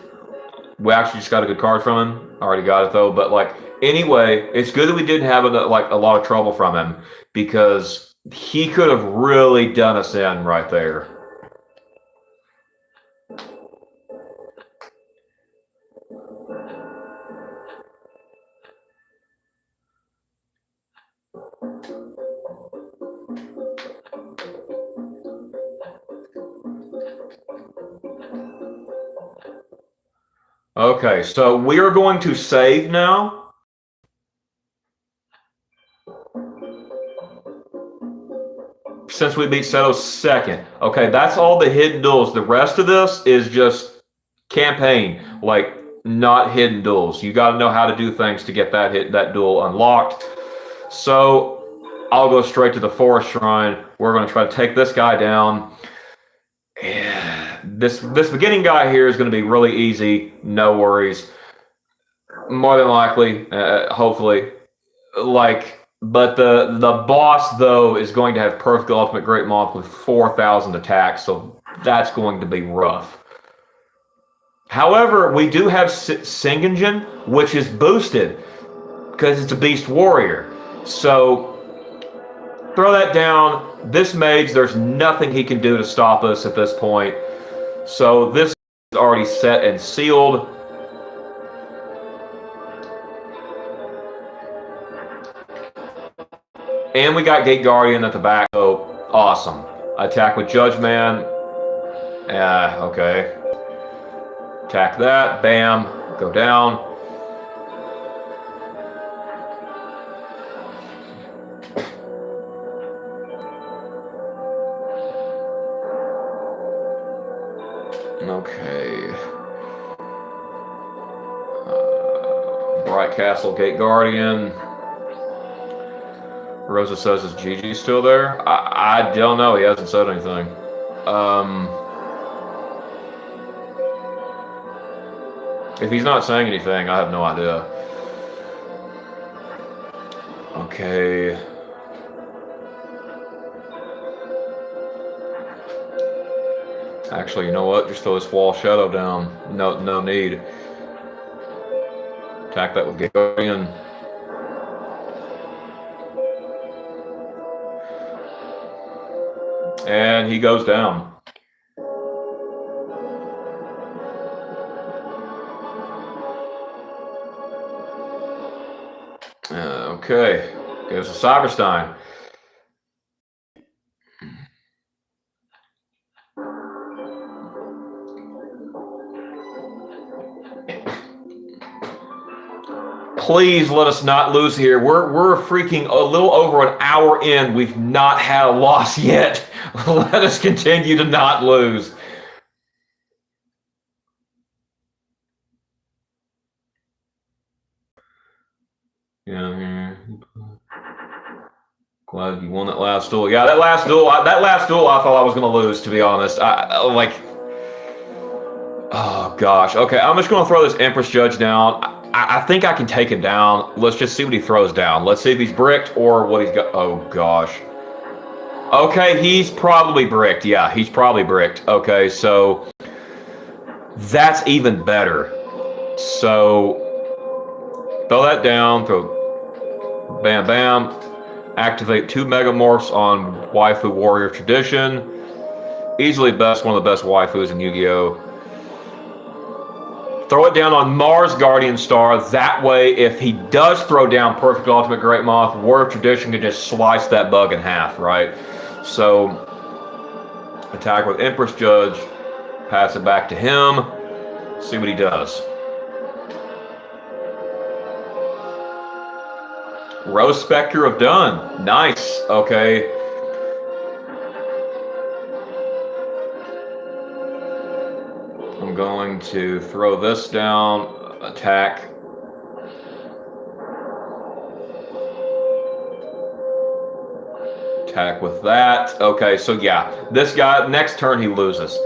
We actually just got a good card from him. Already got it though. But like, anyway, it's good that we didn't have a lot of trouble from him, because he could have really done us in right there. Okay, so we are going to save now. Since we beat Seto second. Okay, that's all the hidden duels. The rest of this is just campaign, like not hidden duels. You got to know how to do things to get that duel unlocked. So I'll go straight to the Forest Shrine. We're going to try to take this guy down. This beginning guy here is going to be really easy. No worries. more than likely, hopefully. But the boss though is going to have perfect ultimate great moth with 4,000 attacks, so that's going to be rough. However, we do have Sogen, which is boosted because it's a beast warrior. So throw that down. This mage, there's nothing he can do to stop us at this point. So this is already set and sealed. And we got Gate Guardian at the back, so awesome. Attack with Judge Man. Okay. Attack that, bam, go down. Okay. Bright Castle, Gate Guardian. Rosa says, is Gigi still there? I don't know. He hasn't said anything. If he's not saying anything, I have no idea. Okay. Actually, you know what? Just throw this wall shadow down. No need. Attack that with Gate Guardian. And he goes down. Okay, goes to Cyberstein. Please let us not lose here. We're freaking a little over an hour in. We've not had a loss yet. Let us continue to not lose. Yeah. Glad you won that last duel. Yeah, that last duel I thought I was going to lose, to be honest. Oh gosh. Okay, I'm just going to throw this Empress Judge down. I think I can take him down. Let's just see what he throws down. Let's see if he's bricked or what he's got. Oh gosh. Okay, he's probably bricked. Yeah, he's probably bricked. Okay, so that's even better. So throw that down. Throw bam bam. Activate 2 Megamorphs on Waifu Warrior Tradition. Easily best, one of the best waifus in Yu-Gi-Oh! Throw it down on Mars Guardian Star. That way, if he does throw down Perfect Ultimate Great Moth, Warrior of Tradition can just slice that bug in half, right? So, attack with Empress Judge. Pass it back to him. See what he does. Rose Spectre of Dun. Nice. Okay. I'm going to throw this down. Attack. Attack with that. Okay, so yeah. This guy, next turn he loses.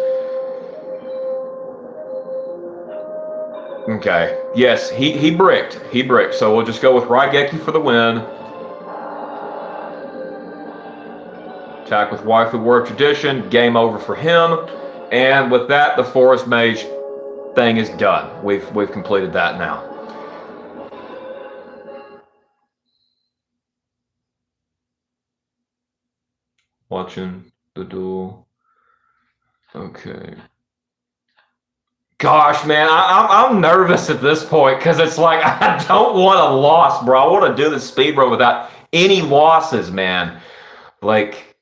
Okay. Yes, he bricked. He bricked. So we'll just go with Raigeki for the win. Attack with Waifu Warrior Tradition. Game over for him. And with that, the Forest Mage thing is done. We've completed that now. Watching the duel. Okay. Gosh, man, I'm nervous at this point because it's like I don't want a loss, bro. I want to do the speed run without any losses, man. Like,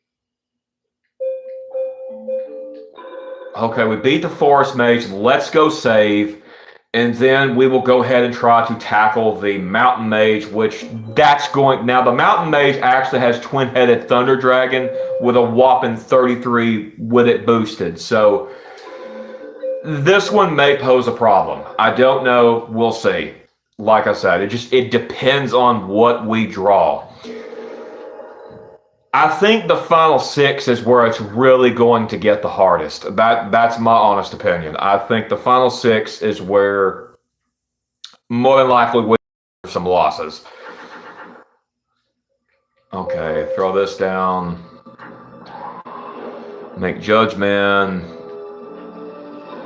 okay, we beat the Forest Mage. Let's go save, and then we will go ahead and try to tackle the Mountain Mage, which that's going. Now, the Mountain Mage actually has twin-headed Thunder Dragon with a whopping 33 with it boosted. So this one may pose a problem. I don't know. We'll see. Like I said, it depends on what we draw. I think the final 6 is where it's really going to get the hardest. That's my honest opinion. I think the final 6 is where more than likely with some losses. Okay, throw this down. Make Judge Man.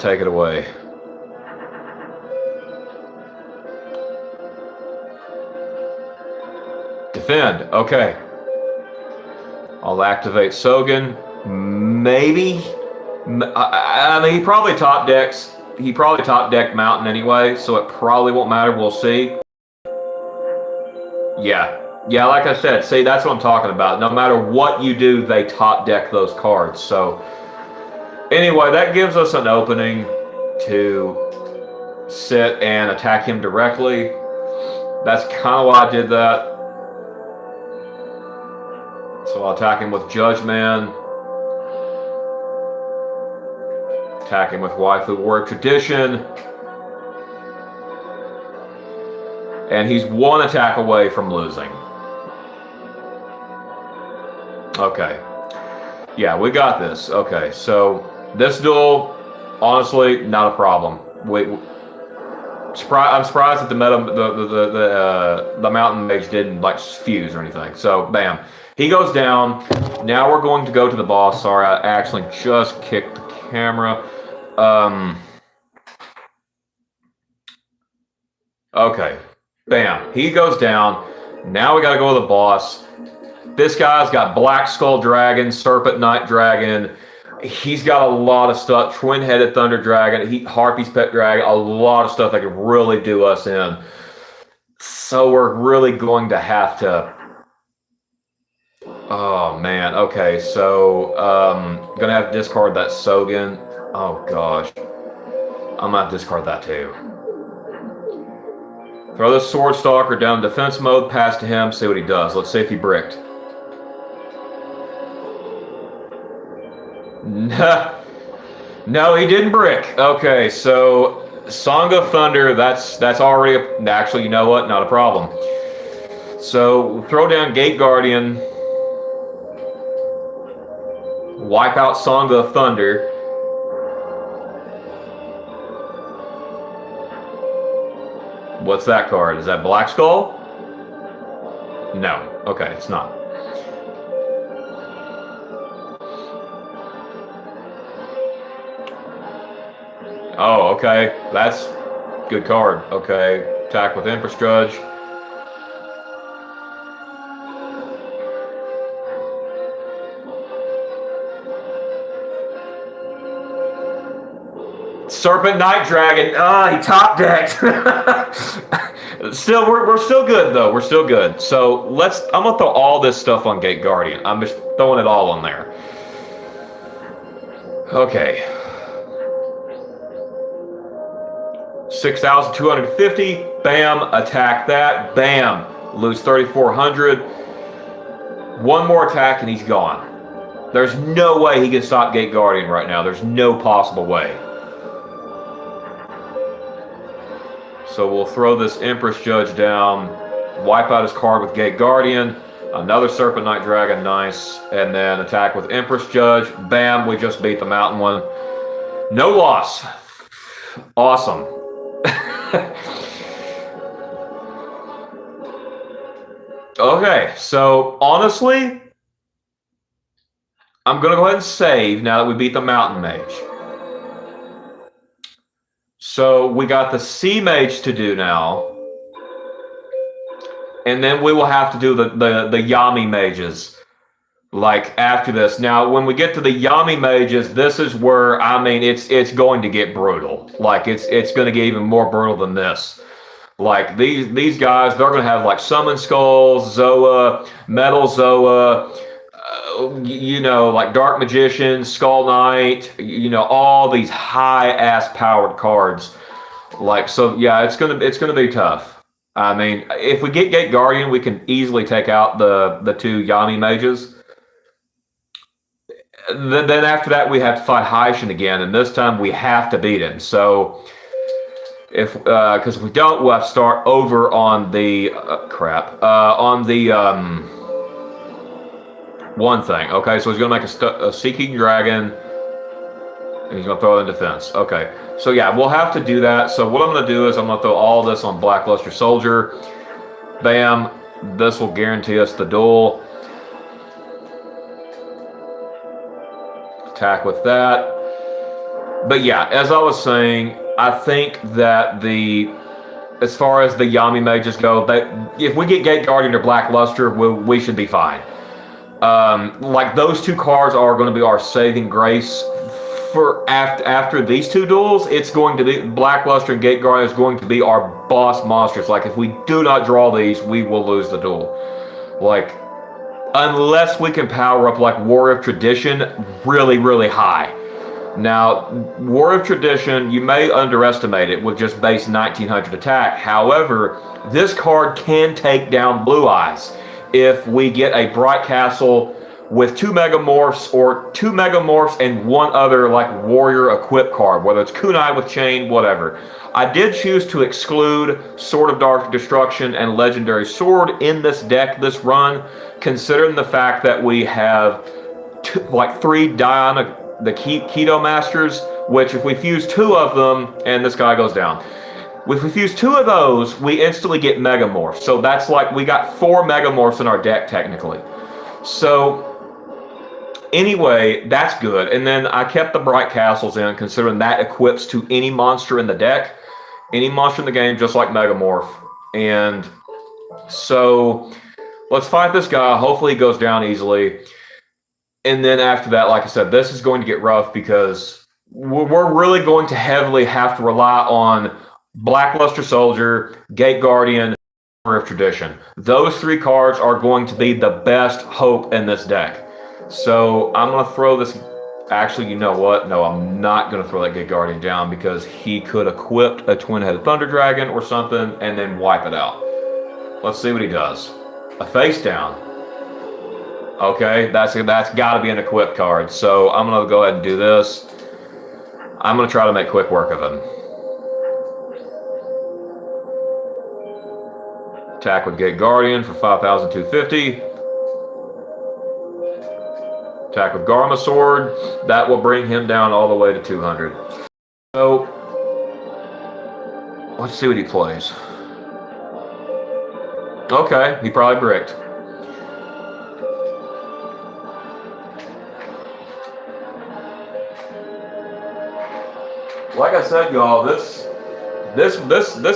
Take it away. Defend. Okay. I'll activate Sogen. Maybe. I mean, he probably top decks. He probably top decked Mountain anyway, so it probably won't matter. We'll see. Yeah. Yeah, like I said, see, that's what I'm talking about. No matter what you do, they top deck those cards. So, anyway, that gives us an opening to sit and attack him directly. That's kind of why I did that. So I'll attack him with Judge Man. Attack him with Waifu Warrior Tradition. And he's one attack away from losing. Okay. Yeah, we got this. Okay, so this duel, honestly, not a problem. I'm surprised that the Mountain Mage didn't like fuse or anything. So, bam. He goes down. Now we're going to go to the boss. Sorry, I actually just kicked the camera. Okay. Bam. He goes down. Now we got to go to the boss. This guy's got Black Skull Dragon, Serpent Knight Dragon. He's got a lot of stuff. Twin-headed Thunder Dragon, Harpy's Pet Dragon, a lot of stuff that could really do us in. So we're really going to have to... Oh, man. Okay, so going to have to discard that Sogen. Oh, gosh. I'm going to have to discard that, too. Throw this Sword Stalker down defense mode, pass to him, see what he does. Let's see if he bricked. No, he didn't brick. Okay, so Song of Thunder, that's already actually, you know what? Not a problem. So throw down Gate Guardian, wipe out Song of Thunder. What's that card? Is that Black Skull? No. Okay, it's not. Oh, okay. That's a good card. Okay. Attack with Empress Judge. Serpent Knight Dragon. He top decked. Still, we're still good though. We're still good. So I'm gonna throw all this stuff on Gate Guardian. I'm just throwing it all on there. Okay. 6,250. Bam. Attack that. Bam. Lose 3,400. One more attack and he's gone. There's no way he can stop Gate Guardian right now. There's no possible way. So we'll throw this Empress Judge down, wipe out his card with Gate Guardian, another Serpent Knight Dragon, nice, and then attack with Empress Judge. Bam, we just beat the Mountain one. No loss. Awesome. Okay, so honestly, I'm going to go ahead and save now that we beat the Mountain Mage. So we got the Sea Mage to do now. And then we will have to do the Yami Mages, like, after this. Now, when we get to the Yami Mages, this is where, I mean, it's going to get brutal. Like, it's going to get even more brutal than this. Like, these guys, they're going to have, like, Summon Skulls, Zoa, Metal Zoa, you know, like Dark Magician, Skull Knight, you know, all these high-ass powered cards. Like, so, yeah, it's gonna be tough. I mean, if we get Gate Guardian, we can easily take out the two Yami Mages. Then after that, we have to fight Heishin again, and this time we have to beat him. So, because if we don't, we'll have to start over on the one thing. Okay, so he's gonna make a Seeking Dragon, And he's going to throw it in defense. Okay. So yeah, we'll have to do that. So what I'm going to do is I'm going to throw all this on Blackluster Soldier. Bam. This will guarantee us the duel. Attack with that. But yeah, as I was saying, I think that as far as the Yami mages go, that if we get Gate Guardian or Blackluster, we should be fine. Like those two cards are going to be our saving grace for after these two duels. It's going to be Blackluster and Gate Guardian is going to be our boss monsters. Like if we do not draw these, we will lose the duel. Like unless we can power up like War of Tradition really, really high. Now, War of Tradition, you may underestimate it with just base 1900 attack. However, this card can take down Blue Eyes if we get a Bright Castle with 2 Megamorphs or 2 Megamorphs and one other like warrior equip card, whether it's Kunai with Chain, whatever. I did choose to exclude Sword of Dark Destruction and Legendary Sword in this deck this run, considering the fact that we have like 3 the Keto Masters, which if we fuse 2 of them, and this guy goes down. If we fuse 2 of those, we instantly get Megamorphs. So that's like, we got 4 Megamorphs in our deck, technically. So, anyway, that's good. And then I kept the Bright Castles in, considering that equips to any monster in the deck. Any monster in the game, just like Megamorph. And so, let's fight this guy. Hopefully he goes down easily. And then after that, like I said, this is going to get rough because we're really going to heavily have to rely on Blackluster Soldier, Gate Guardian, War of Tradition. Those 3 cards are going to be the best hope in this deck. So I'm going to throw this. Actually, you know what? No, I'm not going to throw that Gate Guardian down because he could equip a Twin-Headed Thunder Dragon or something and then wipe it out. Let's see what he does. A face down. Okay, that's got to be an equipped card. So I'm going to go ahead and do this. I'm going to try to make quick work of him. Attack with Gate Guardian for 5,250. Attack with Garma Sword. That will bring him down all the way to 200. So, let's see what he plays. Okay, he probably bricked. Like I said, y'all, this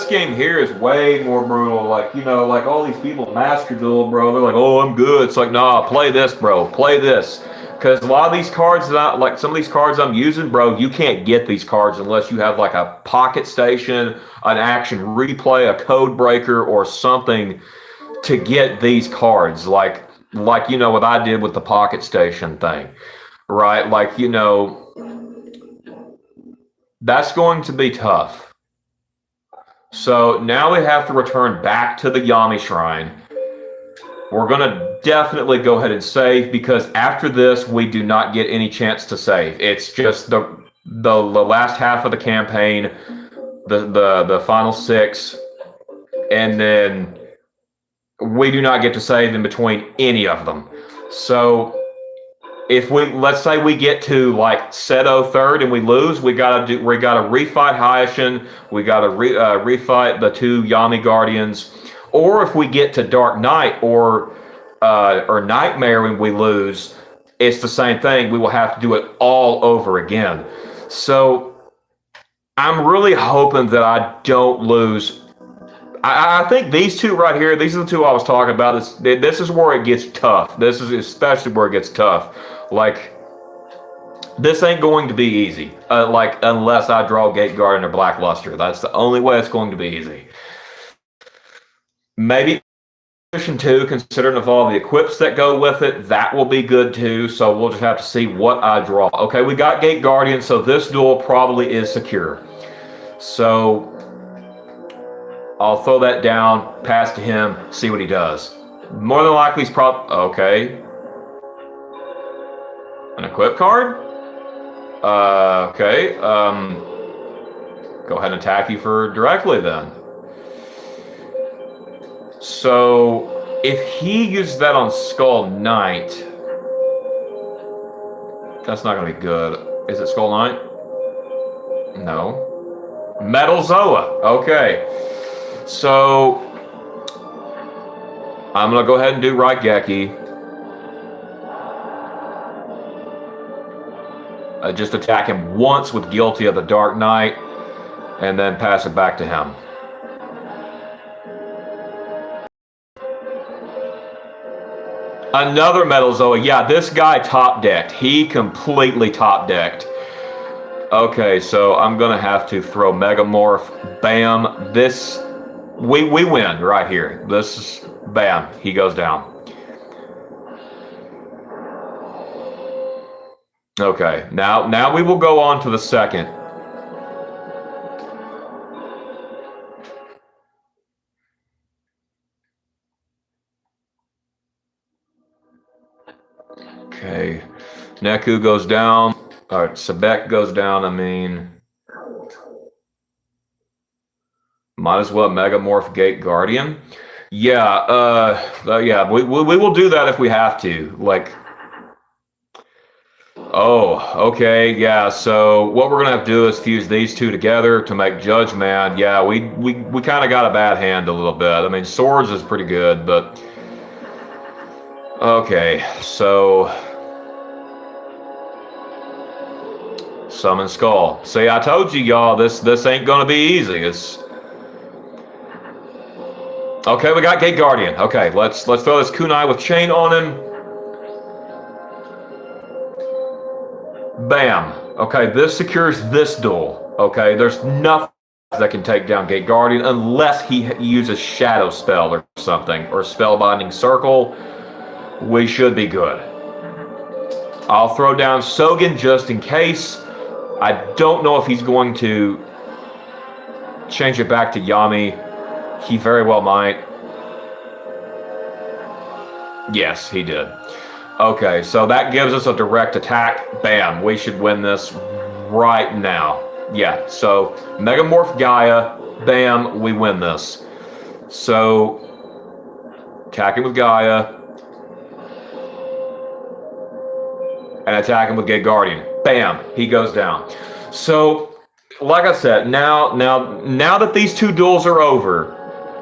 game here is way more brutal. Like, you know, like all these people Master Duel, bro. They're like, oh, I'm good. It's like, nah, play this, bro. Play this. Because a lot of these cards, like some of these cards I'm using, bro, you can't get these cards unless you have like a PocketStation, an Action Replay, a Code Breaker, or something to get these cards. Like you know what I did with the PocketStation thing, right? Like, you know, that's going to be tough. So now we have to return back to the Yami Shrine. We're going to definitely go ahead and save because after this, we do not get any chance to save. It's just the last half of the campaign, the final 6, and then we do not get to save in between any of them. So if let's say we get to like Seto 3rd and we lose, we gotta refight Hyashin, we gotta refight the 2 Yami Guardians, or if we get to Dark Knight or Nightmare and we lose, it's the same thing. We will have to do it all over again. So I'm really hoping that I don't lose. I think these 2 right here, these are the 2 I was talking about. This is where it gets tough. This is especially where it gets tough. Like, this ain't going to be easy. Like, unless I draw Gate Guardian or Blackluster. That's the only way it's going to be easy. Maybe Edition 2, considering of all the equips that go with it, that will be good too. So we'll just have to see what I draw. Okay, we got Gate Guardian, so this duel probably is secure. So I'll throw that down, pass to him, see what he does. More than likely he's okay. An equip card? Okay. Go ahead and attack you for directly then. So if he uses that on Skull Knight, that's not going to be good. Is it Skull Knight? No. Metal Zoa. Okay. So I'm gonna go ahead and do Raigeki. Just attack him once with Guilty of the Dark Knight, and then pass it back to him. Another Metal Zoa. Yeah, this guy top decked. He completely top decked. Okay, so I'm gonna have to throw Megamorph. Bam. This we win right here. This is bam. He goes down. Okay, now we will go on to the second. Okay, Neku goes down. All right, Sebek goes down. I mean, might as well Megamorph Gate Guardian. Yeah, yeah, we will do that if we have to. Like, oh, okay, yeah. So what we're gonna have to do is fuse these two together to make Judge Man. Yeah, we kind of got a bad hand a little bit. I mean, Swords is pretty good, but okay. So Summon Skull. See, I told you, y'all, this ain't gonna be easy. It's okay. We got Gate Guardian. Okay, let's throw this Kunai with Chain on him. Bam. Okay, this secures this duel. Okay, there's nothing that can take down Gate Guardian unless he uses Shadow Spell or something, or Spellbinding Circle. We should be good. I'll throw down Sogen just in case. I don't know if he's going to change it back to Yami. He very well might. Yes, he did. Okay, so that gives us a direct attack. Bam, we should win this right now. Yeah, so Megamorph Gaia. Bam, we win this. So, attacking with Gaia. And attack him with Gate Guardian. Bam, he goes down. So, like I said, now that these two duels are over,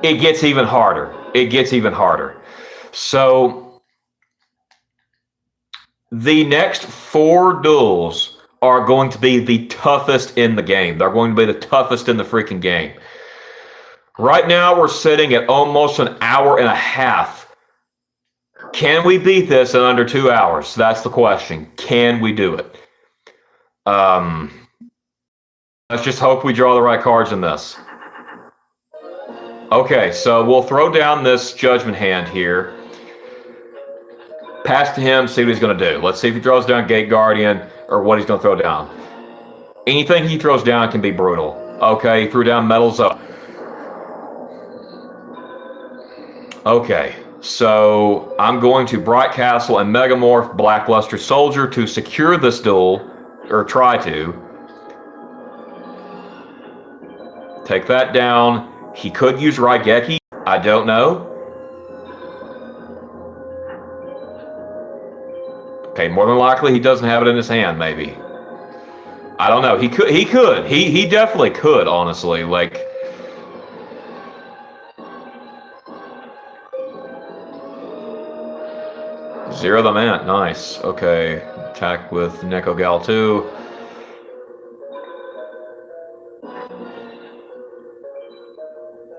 it gets even harder. It gets even harder. So, the next 4 duels are going to be the toughest in the game. They're going to be the toughest in the freaking game. Right now, we're sitting at almost an hour and a half. Can we beat this in under 2 hours? That's the question. Can we do it? Let's just hope we draw the right cards in this. Okay, so we'll throw down this Judgment Hand here. Pass to him, see what he's going to do. Let's see if he throws down Gate Guardian or what he's going to throw down. Anything he throws down can be brutal. Okay, he threw down Metal Zoa. Okay. So I'm going to Bright Castle and Megamorph Blackluster Soldier to secure this duel, or try to. Take that down. He could use Raigeki. I don't know. Okay, more than likely he doesn't have it in his hand, maybe. I don't know. He could. He definitely could, honestly. Like, Zero the man, nice. Okay, attack with Neko Gal 2.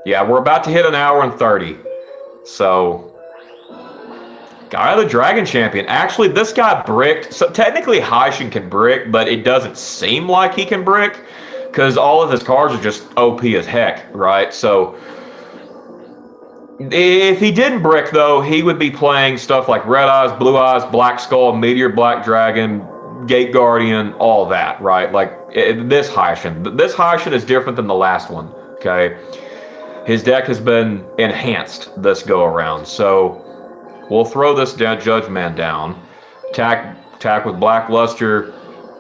Yeah, we're about to hit an hour and 30. So, Gaia the Dragon Champion. Actually, this guy bricked. So technically, Haishin can brick, but it doesn't seem like he can brick because all of his cards are just OP as heck, right? So, if he didn't brick, though, he would be playing stuff like Red Eyes, Blue Eyes, Black Skull, Meteor Black Dragon, Gate Guardian, all that, right? Like, this Haishin is different than the last one, okay? His deck has been enhanced this go-around, so we'll throw this Judge Man down. Attack with Black Luster,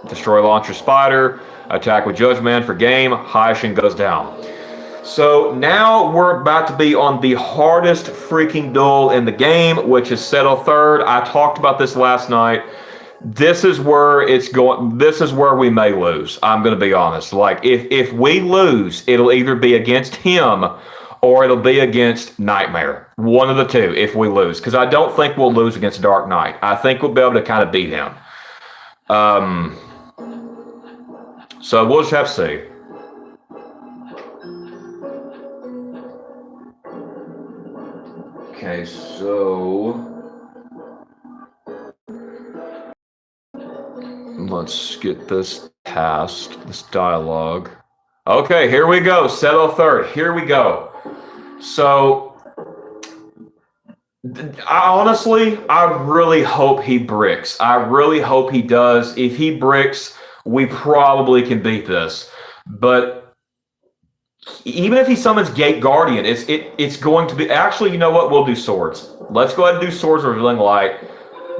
destroy Launcher Spider, attack with Judge Man for game, Haishin goes down. So now we're about to be on the hardest freaking duel in the game, which is Settle Third. I talked about this last night. this is where it's going. This is where we may lose. I'm going to be honest. Like if we lose, it'll either be against him or it'll be against Nightmare. One of the two if we lose. Because I don't think we'll lose against Dark Knight. I think we'll be able to kind of beat him. So we'll just have to see. Okay, so let's get this task, this dialogue. Okay, here we go. Settle third. Here we go. So, I really hope he bricks. I really hope he does. If he bricks, we probably can beat this. But even if he summons Gate Guardian, it's going to be... Actually, you know what? We'll do Swords. Let's go ahead and do Swords Revealing Light.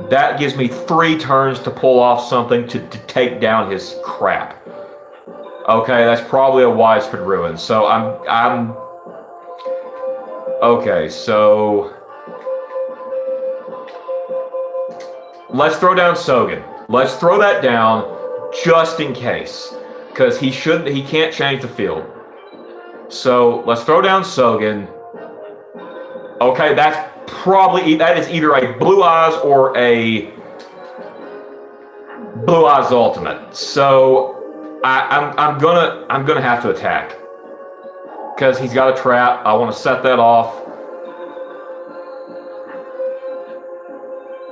That gives me 3 turns to pull off something to take down his crap. Okay, that's probably a Widespread Ruin. So I'm... Okay, so... Let's throw down Sogen. Let's throw that down just in case. Because he can't change the field. So let's throw down Sogen. Okay, that is either a Blue Eyes or a Blue Eyes Ultimate. So I'm gonna have to attack because he's got a trap. I want to set that off.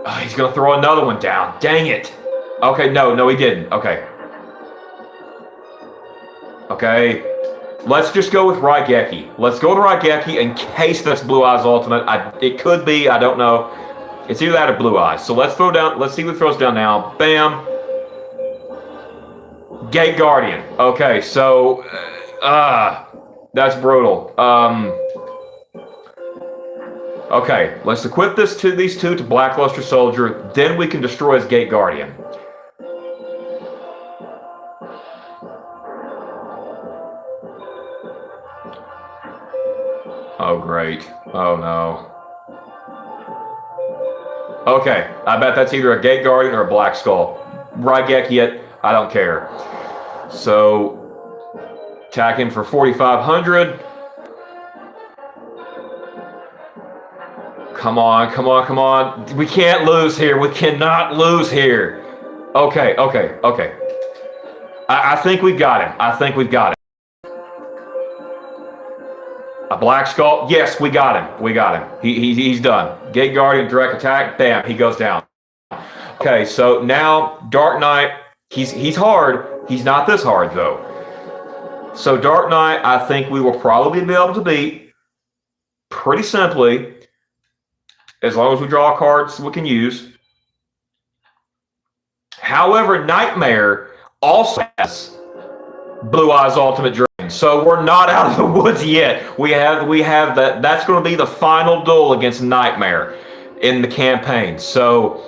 Oh, he's gonna throw another one down. Dang it. Okay, no, he didn't. Okay. Let's just go with Raigeki. Let's go with Raigeki in case that's Blue Eyes Ultimate. It could be, I don't know. It's either that or Blue Eyes. So let's throw down, let's see what throws down now. Bam. Gate Guardian. Okay, so, that's brutal. Okay, let's equip these two to Blackluster Soldier. Then we can destroy his Gate Guardian. Oh, great. Oh, no. Okay, I bet that's either a Gate Guardian or a Black Skull. Raigeki it, I don't care. So, attack him for 4,500. Come on. We can't lose here. We cannot lose here. Okay. I think we got him. A Black Skull? Yes, we got him. He's done. Gate Guardian, direct attack, bam, he goes down. Okay, so now Dark Knight, he's hard. He's not this hard, though. So Dark Knight, I think we will probably be able to beat pretty simply, as long as we draw cards we can use. However, Nightmare also has Blue Eyes Ultimate Dragon. So we're not out of the woods yet. We have that. That's going to be the final duel against Nightmare in the campaign. So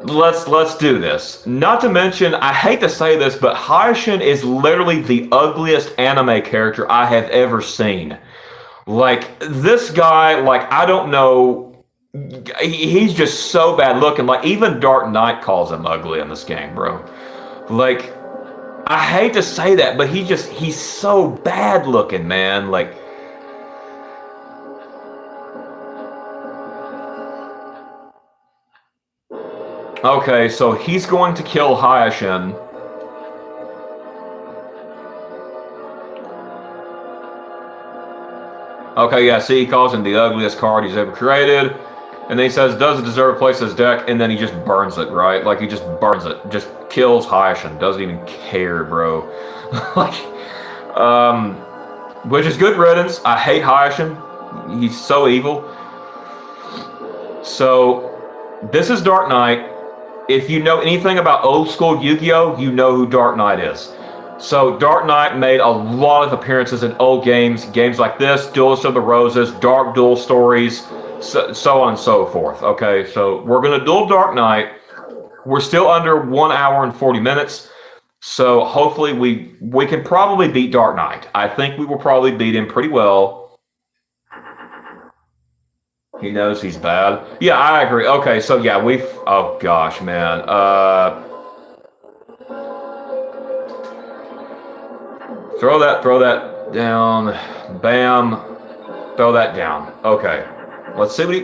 let's do this. Not to mention, I hate to say this, but Hayashin is literally the ugliest anime character I have ever seen. Like, this guy, like, I don't know, he's just so bad looking. Like, even Dark Knight calls him ugly in this game, bro. Like, I hate to say that, but he's so bad looking, man. Like, okay, so he's going to kill Hayashin. Okay, yeah, see, he calls him the ugliest card he's ever created. And then he says, does it deserve a place in his deck? And then he just burns it, right? Like, he just burns it. Just kills Hayashin. Doesn't even care, bro. Like, which is good riddance. I hate Hayashin. He's so evil. So, this is Dark Knight. If you know anything about old school Yu-Gi-Oh!, you know who Dark Knight is. So Dark Knight made a lot of appearances in old games like this, Duelist of the Roses, Dark Duel Stories, so on and so forth. Okay, so we're going to duel Dark Knight. We're still under 1 hour and 40 minutes, so hopefully we can probably beat Dark Knight. I think we will probably beat him pretty well. He knows he's bad. Yeah, I agree. Okay, so yeah, we've... Oh, gosh, man. Throw that down. Bam. Throw that down. Okay. Let's see what he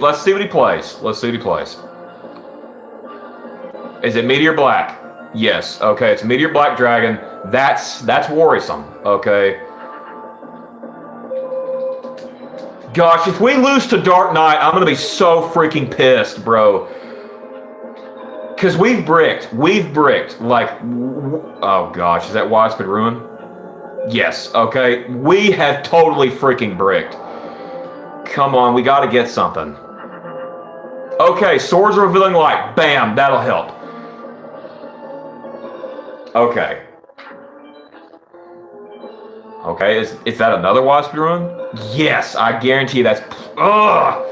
plays. Let's see what he plays. Is it Meteor Black? Yes. Okay, it's Meteor Black Dragon. That's worrisome. Okay. Gosh, if we lose to Dark Knight, I'm gonna be so freaking pissed, bro. Cause we've bricked. Like, oh gosh, is that Widespread Ruin? Yes. Okay, we have totally freaking bricked. Come on, we gotta get something. Okay, Swords of Revealing Light. Bam, that'll help. Okay. Okay, is that another Widespread Ruin? Yes, I guarantee that's... Ugh!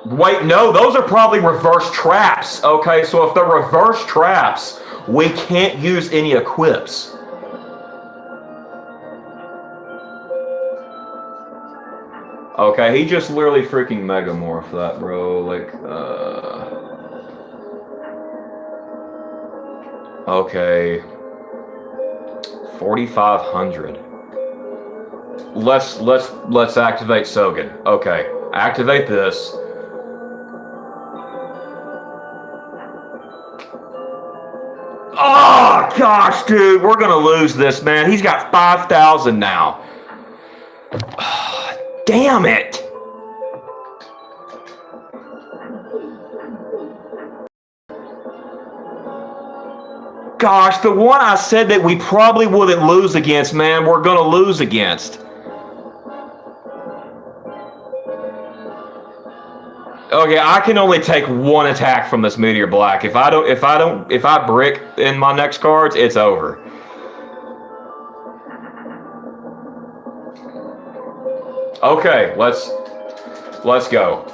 Wait, no, those are probably reverse traps. Okay, so if they're reverse traps, we can't use any equips. Okay, he just literally freaking megamorphed that, bro. Like, okay. 4,500. Let's activate Sogen. Okay, activate this. Oh gosh, dude, we're gonna lose this, man. He's got 5,000 now. Damn it! Gosh, the one I said that we probably wouldn't lose against, man, we're gonna lose against. Okay, I can only take one attack from this Meteor Black. If I brick in my next cards, it's over. Okay, let's go.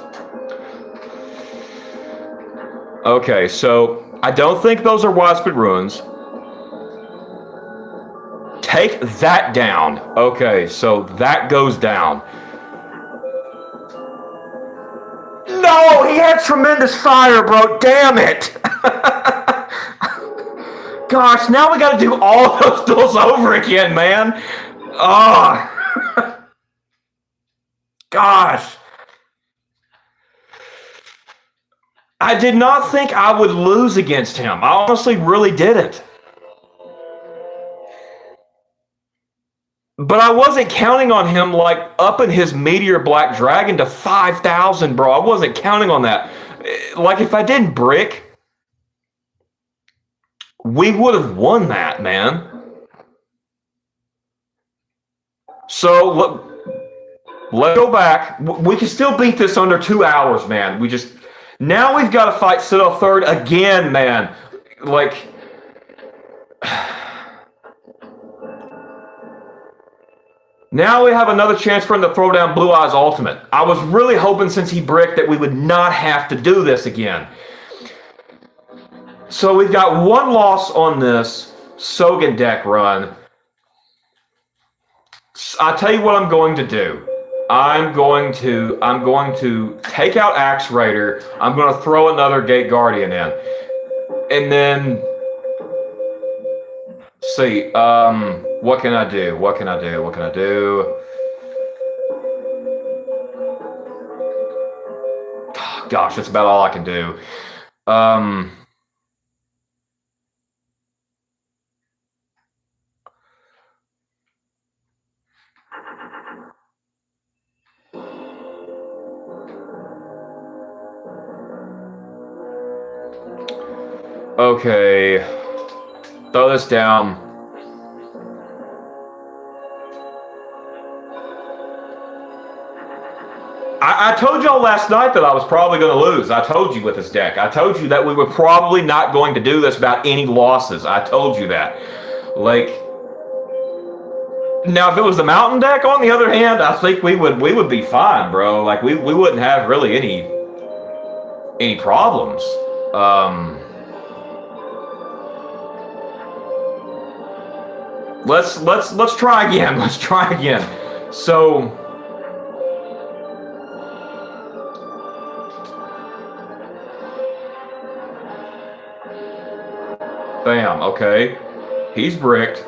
Okay, so I don't think those are Widespread Ruins. Take that down. Okay, so that goes down. No, he had tremendous fire, bro. Damn it. Gosh, now we gotta do all those duels over again, man. Oh. Gosh. I did not think I would lose against him. I honestly really didn't. But I wasn't counting on him, like, upping his Meteor Black Dragon to 5,000, bro. I wasn't counting on that. Like, if I didn't brick, we would have won that, man. So, let's go back. We can still beat this under 2 hours, man. Now we've got to fight Citadel third again, man. Like... Now we have another chance for him to throw down Blue Eyes Ultimate. I was really hoping since he bricked that we would not have to do this again. So we've got one loss on this Sogen deck run. I'll tell you what I'm going to do. I'm going to take out Axe Raider. I'm going to throw another Gate Guardian in. And then... see, what can I do? What can I do? What can I do? Gosh, that's about all I can do. Okay. Throw this down. I told y'all last night that I was probably going to lose. I told you with this deck. I told you that we were probably not going to do this without any losses. I told you that. Like, now if it was the Mountain deck, on the other hand, I think we would be fine, bro. Like, we wouldn't have really any problems. Let's try again. Let's try again. So bam, okay. He's bricked.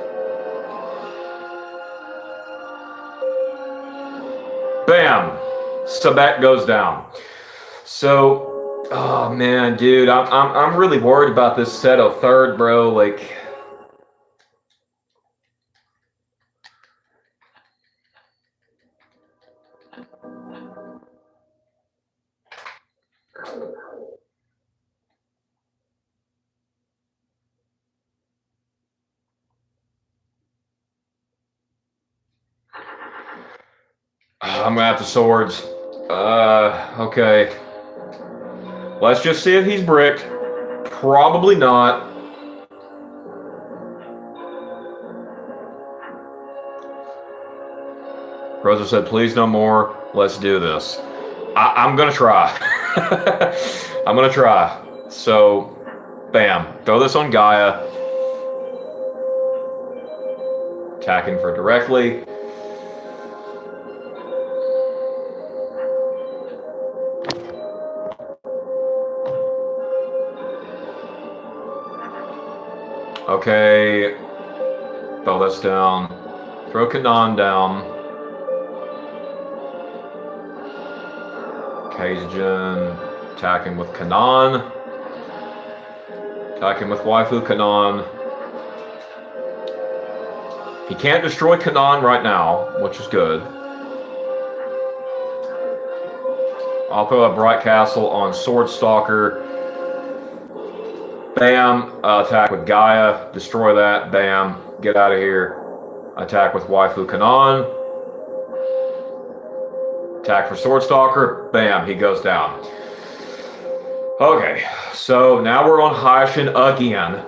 Bam! Sabek goes down. So, oh man, dude, I'm really worried about this Seto third, bro. Like, I'm gonna have to swords. Okay. Let's just see if he's bricked. Probably not. Rosa said, please no more. Let's do this. I'm gonna try. I'm gonna try. So, bam. Throw this on Gaia. Attacking for directly. Okay. Throw this down. Throw Kanan down. Kaijin attacking with Kanan. Attacking with Waifu Kanan. He can't destroy Kanan right now, which is good. I'll throw a Bright Castle on Sword Stalker. Bam. Attack with Gaia. Destroy that. Bam. Get out of here. Attack with Waifu Kanan. Attack for Sword Stalker. Bam. He goes down. Okay. So now we're on Hayashin again.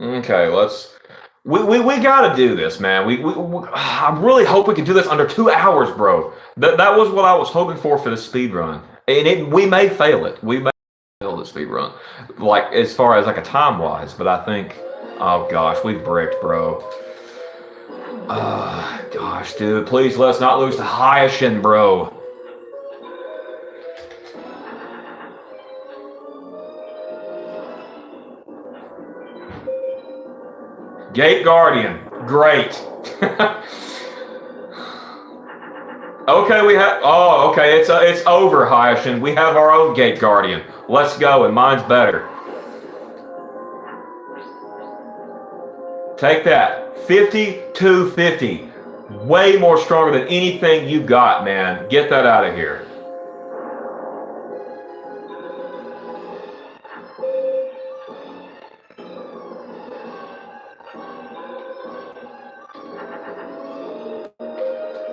Okay, we gotta do this, man. I really hope we can do this under 2 hours, bro. That was what I was hoping for this speed run, and we may fail it. We may fail the speed run, like as far as like a time wise. But I think, oh gosh, we've bricked, bro. Gosh, dude, please let's not lose to Hayashin, bro. Gate Guardian, great. Okay, we have. Oh, okay, it's over, Hayashin. We have our own Gate Guardian. Let's go, and mine's better. Take that, 5250. Way more stronger than anything you got, man. Get that out of here.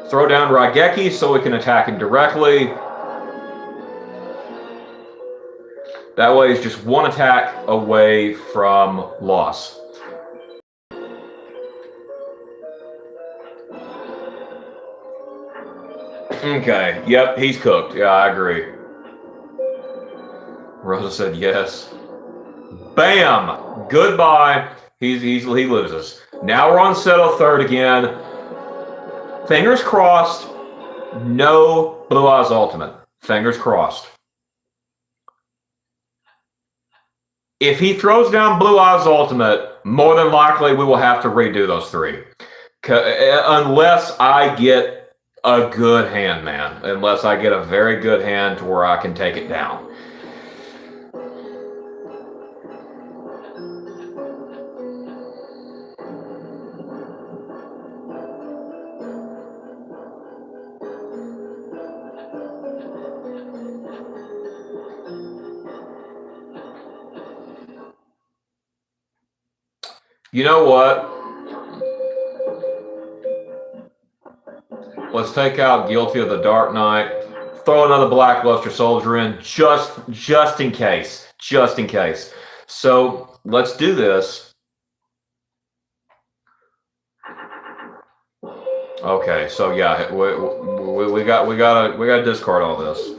Throw down Raigeki so we can attack him directly. That way it's just one attack away from loss. Okay, yep, he's cooked. Yeah, I agree. Rosa said yes. Bam! Goodbye. He loses. Now we're on Seto third again. Fingers crossed, no Blue Eyes Ultimate. Fingers crossed. If he throws down Blue Eyes Ultimate, more than likely we will have to redo those three. Unless I get a good hand, man. Unless I get a very good hand to where I can take it down. You know what? Let's take out Guilty of the Dark Knight. Throw another Blackluster Soldier in, just in case. Just in case. So let's do this. Okay, so yeah, we gotta discard all this.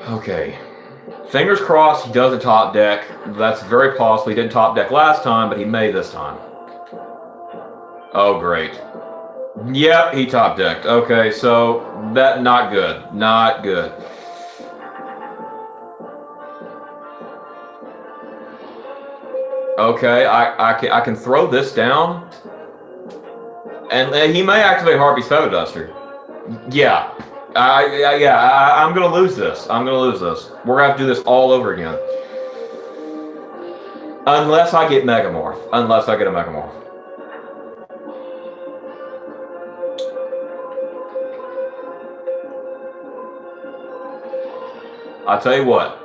Okay. Fingers crossed he doesn't top deck. That's very possible. He didn't top deck last time, but he may this time. Oh, great. Yep, he top decked. Okay, so that not good. Not good. Okay, I can throw this down, and he may activate Harpy's Feather Duster. Yeah, I'm gonna lose this. I'm gonna lose this. We're gonna have to do this all over again. Unless I get Megamorph. Unless I get a Megamorph. I'll tell you what.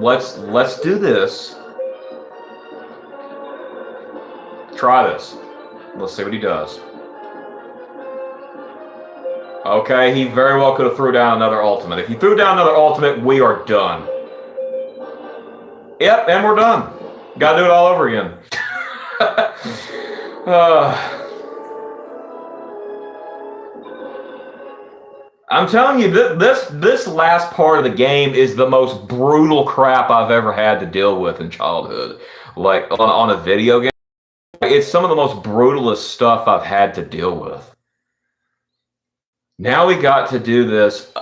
Let's do this. Try this. Let's see what he does. Okay, he very well could have threw down another ultimate. If he threw down another ultimate, we are done. Yep, and we're done. Gotta do it all over again. I'm telling you, this last part of the game is the most brutal crap I've ever had to deal with in childhood. Like, on a video game. It's some of the most brutalest stuff I've had to deal with. Now we got to do this.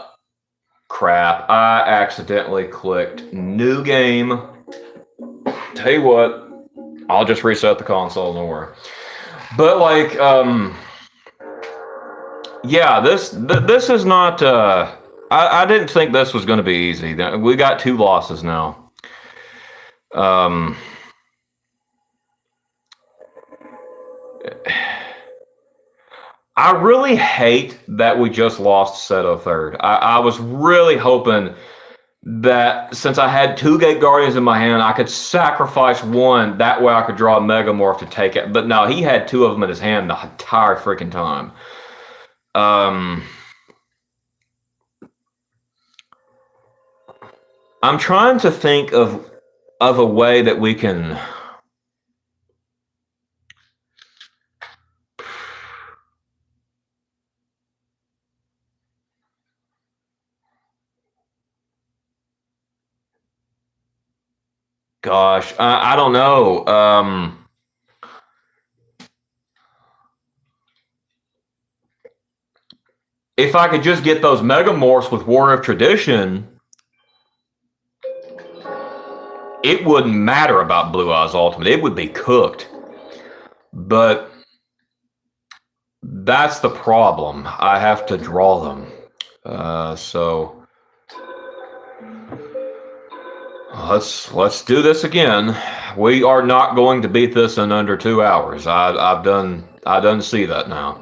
Crap, I accidentally clicked new game. Tell you what, I'll just reset the console, don't worry. But like, yeah, this is not. I didn't think this was going to be easy. We got 2 losses now. I really hate that we just lost Seto third. I was really hoping that since I had 2 Gate Guardians in my hand, I could sacrifice one. That way I could draw a Megamorph to take it. But no, he had 2 of them in his hand the entire freaking time. I'm trying to think of a way that we can. Gosh, I don't know. If I could just get those Megamorphs with War of Tradition, it wouldn't matter about Blue Eyes Ultimate. It would be cooked. But that's the problem. I have to draw them. So let's do this again. We are not going to beat this in under 2 hours. I done see that now.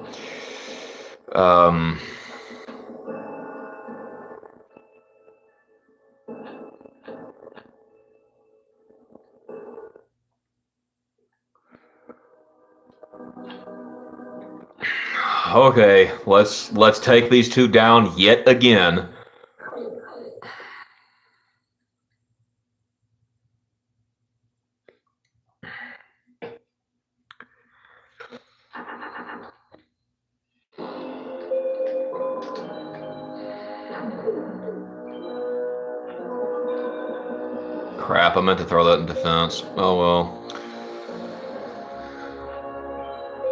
Okay, let's take these 2 down yet again. Crap, I meant to throw that in defense. Oh well.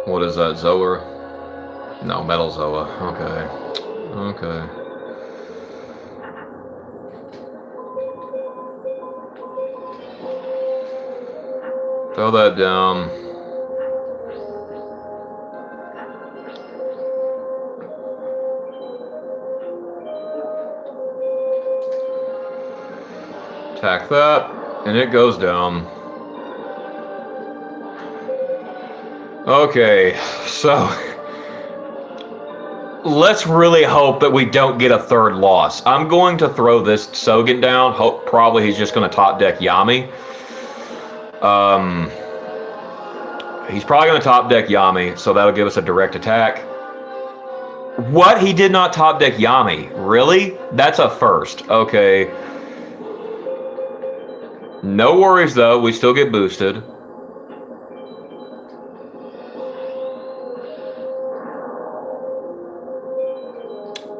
What is that, Zoer? No, Metal Zoa. Okay. Throw that down. Attack that, and it goes down. Okay, so let's really hope that we don't get a 3rd loss. I'm going to throw this Sogen down. Probably he's just going to top deck Yami. He's probably going to top deck Yami, so that'll give us a direct attack. What? He did not top deck Yami? Really? That's a first. Okay. No worries, though. We still get boosted.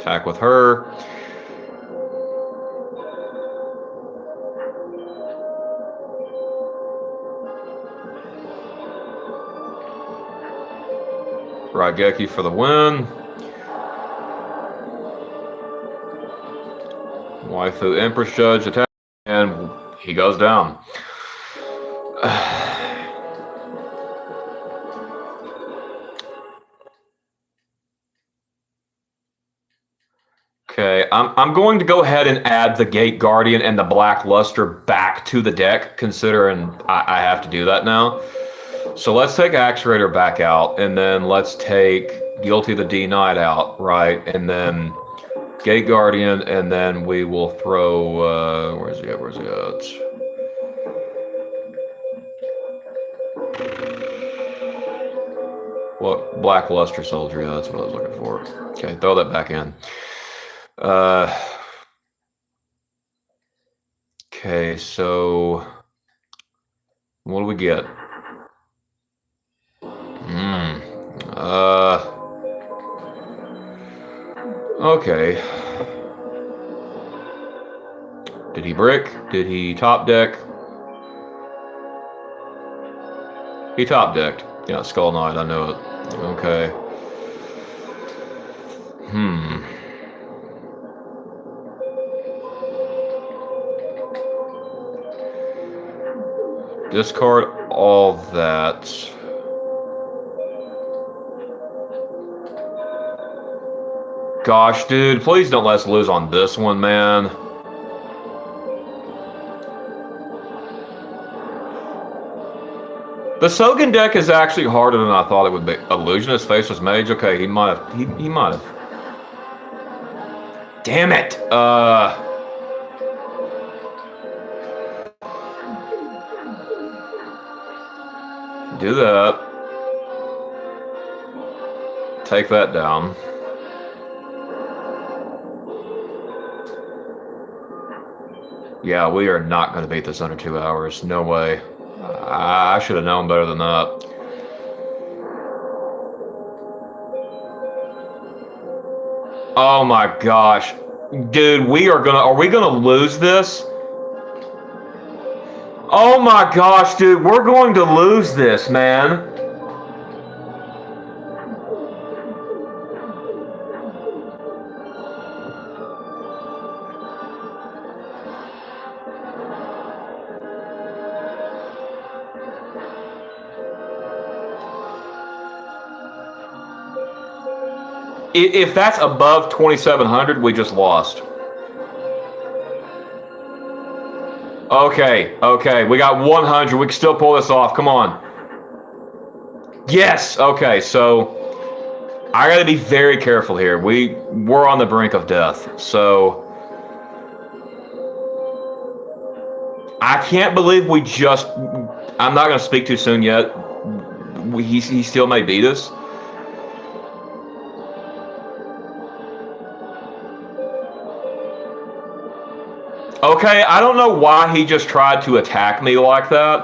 Attack with her. Raigeki for the win. Waifu Empress Judge attack, and he goes down. Okay, I'm going to go ahead and add the Gate Guardian and the Black Luster back to the deck, considering I have to do that now. So let's take Actuator back out, and then let's take Guilty the D-Knight out, right? And then Gate Guardian, and then we will throw, where's he at? What? Black Luster Soldier, yeah, that's what I was looking for. Okay, throw that back in. Okay, so what do we get? Okay. Did he brick? Did he top deck? He top decked. Yeah, Skull Knight, I know it. Okay. Discard all that. Gosh, dude, please don't let us lose on this one, man. The Sogen deck is actually harder than I thought it would be. Illusionist, Faceless Mage. Okay, he might have. He might have. Damn it. Do that. Take that down. Yeah, we are not going to beat this under 2 hours. No way. I should have known better than that. Oh my gosh. Dude, are we gonna lose this? Oh my gosh, dude, we're going to lose this, man. If that's above 2,700, we just lost. Okay, we got 100. We can still pull this off. Come on. Yes. Okay, so I got to be very careful here. We're on the brink of death. So I can't believe we just. I'm not going to speak too soon yet. He still may beat us. Okay, I don't know why he just tried to attack me like that,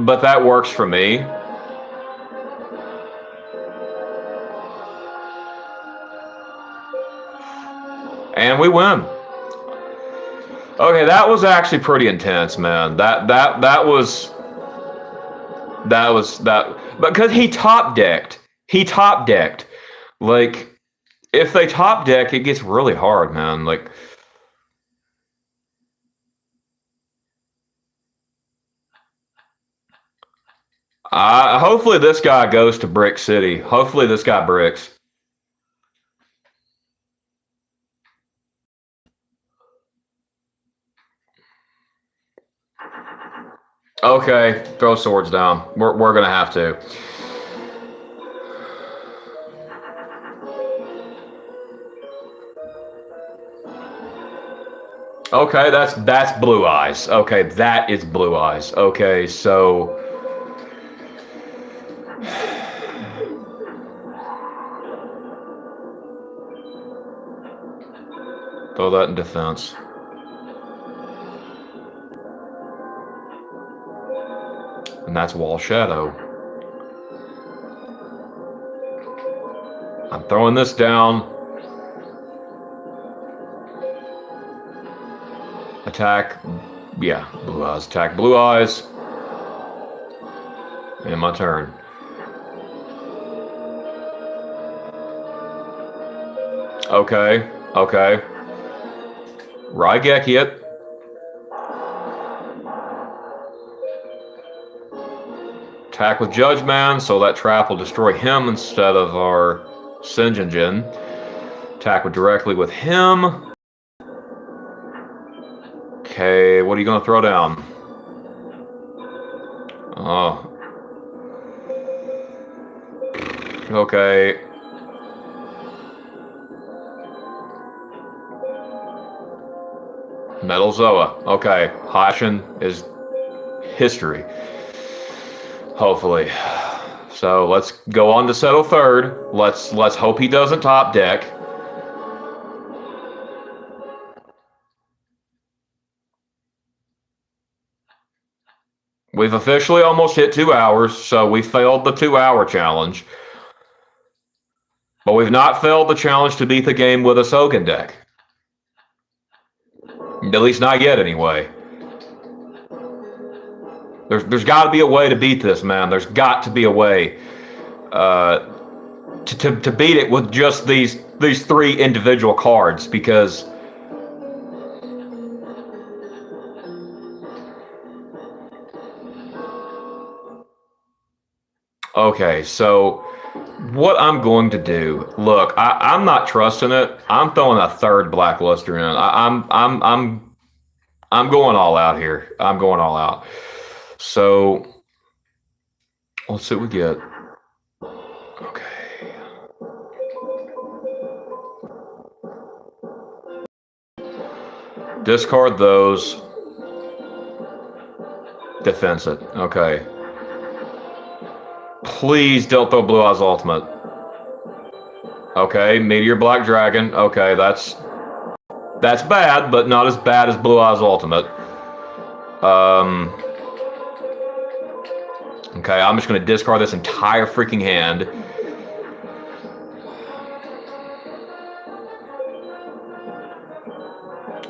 but that works for me. And we win. Okay, that was actually pretty intense, man. That was because he top decked. He top decked. Like, if they top deck, it gets really hard, man. Like, hopefully this guy goes to Brick City. Hopefully this guy bricks. Okay, throw swords down. We're gonna have to. Okay, that's blue eyes. Okay, that is blue eyes. Okay, so throw that in defense. And that's Wall Shadow. I'm throwing this down. Attack. Yeah, blue eyes. Attack blue eyes. And my turn. Okay. Okay. Raigeki it. Attack with Judgment, so that trap will destroy him instead of our Senjinjin. Attack directly with him. Okay, what are you going to throw down? Oh. Okay. Metal Zoa. Okay. Hashin is history. Hopefully. So let's go on to settle third. Let's hope he doesn't top deck. We've officially almost hit 2 hours, so we failed the 2-hour challenge. But we've not failed the challenge to beat the game with a Sogen deck. At least not yet, anyway. There's got to be a way to beat this, man. There's got to be a way to beat it with just these 3 individual cards, because okay, so what I'm going to do, look, I'm not trusting it. I'm throwing a third Blackluster in. I'm going all out here. I'm going all out. So let's see what we get. Okay. Discard those. Defense it. Okay. Please don't throw Blue Eyes Ultimate. Okay, Meteor Black Dragon. Okay, that's bad, but not as bad as Blue Eyes Ultimate. Okay, I'm just going to discard this entire freaking hand.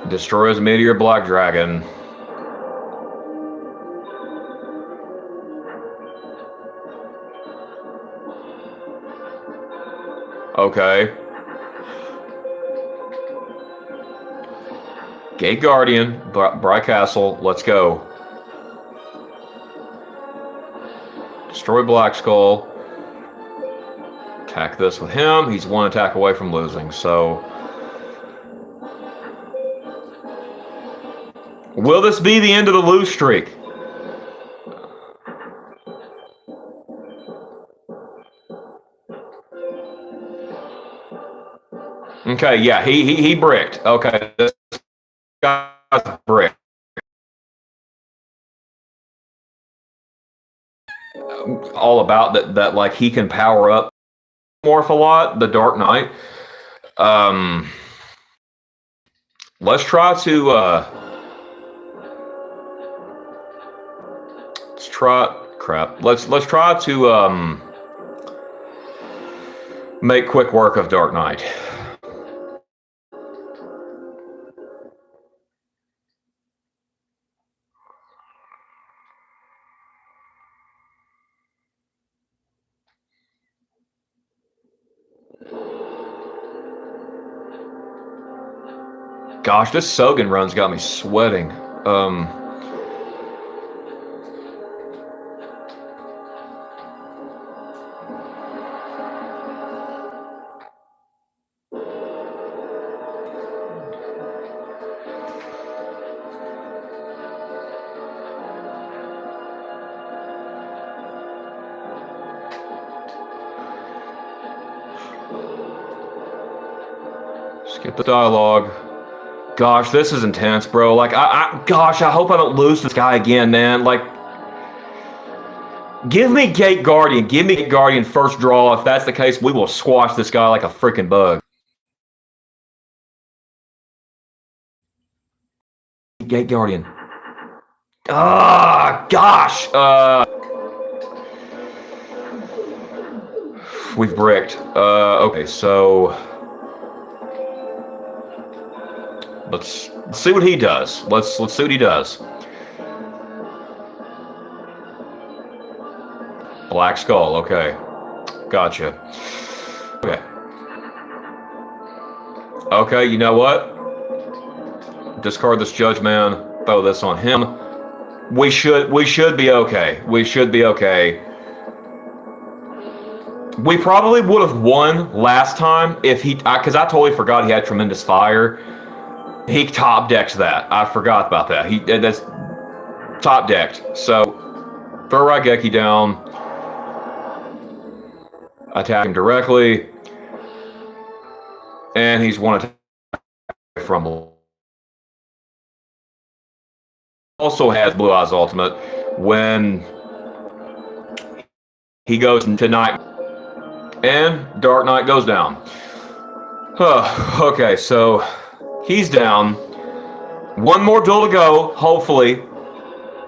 Destroys Meteor Black Dragon. Okay. Gate Guardian, Bright Castle, let's go. Destroy Black Skull. Attack this with him. He's 1 attack away from losing, so... Will this be the end of the lose streak? Okay, yeah, he bricked. Okay, this guy's bricked. All about that like he can power up Morph a lot, the Dark Knight. Let's try to let's try to make quick work of Dark Knight. Gosh, this Sogen run's got me sweating. Skip the dialogue. Gosh, this is intense, bro. Like, gosh, I hope I don't lose this guy again, man. Like, give me Gate Guardian. Give me Gate Guardian first draw. If that's the case, we will squash this guy like a freaking bug. Gate Guardian. Ah, gosh. We've bricked. Okay, so let's see what he does. Let's see what he does. Black Skull. Okay, gotcha. Okay. Okay, you know what? Discard this Judge Man. Throw this on him. We should be okay. We should be okay. We probably would have won last time if he, because I totally forgot he had tremendous fire. He top decks that. I forgot about that. That's top decked. So throw Raigeki down. Attack him directly. And he's one attack from. Also has Blue Eyes Ultimate when he goes to Night. And Dark Knight goes down. Okay, so he's down. One more duel to go, hopefully,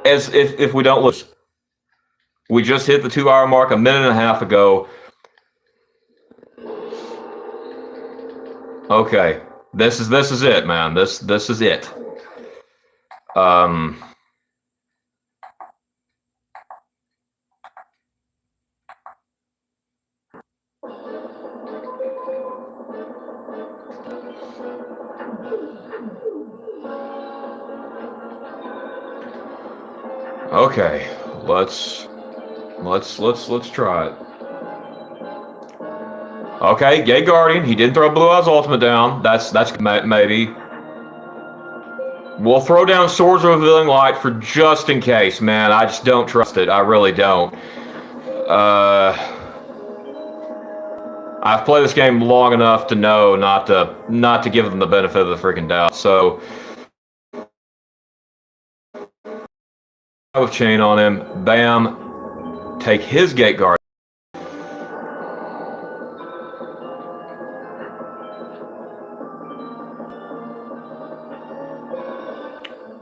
as if we don't lose. We just hit the 2-hour mark a minute and a half ago. Okay, this is it, man. This is it. Okay, let's try it. Okay, Gate Guardian. He did throw Blue Eyes Ultimate down. That's maybe. We'll throw down Swords of Revealing Light for just in case, man. I just don't trust it. I really don't. I've played this game long enough to know not to give them the benefit of the freaking doubt. So with chain on him, bam, take his Gate Guard.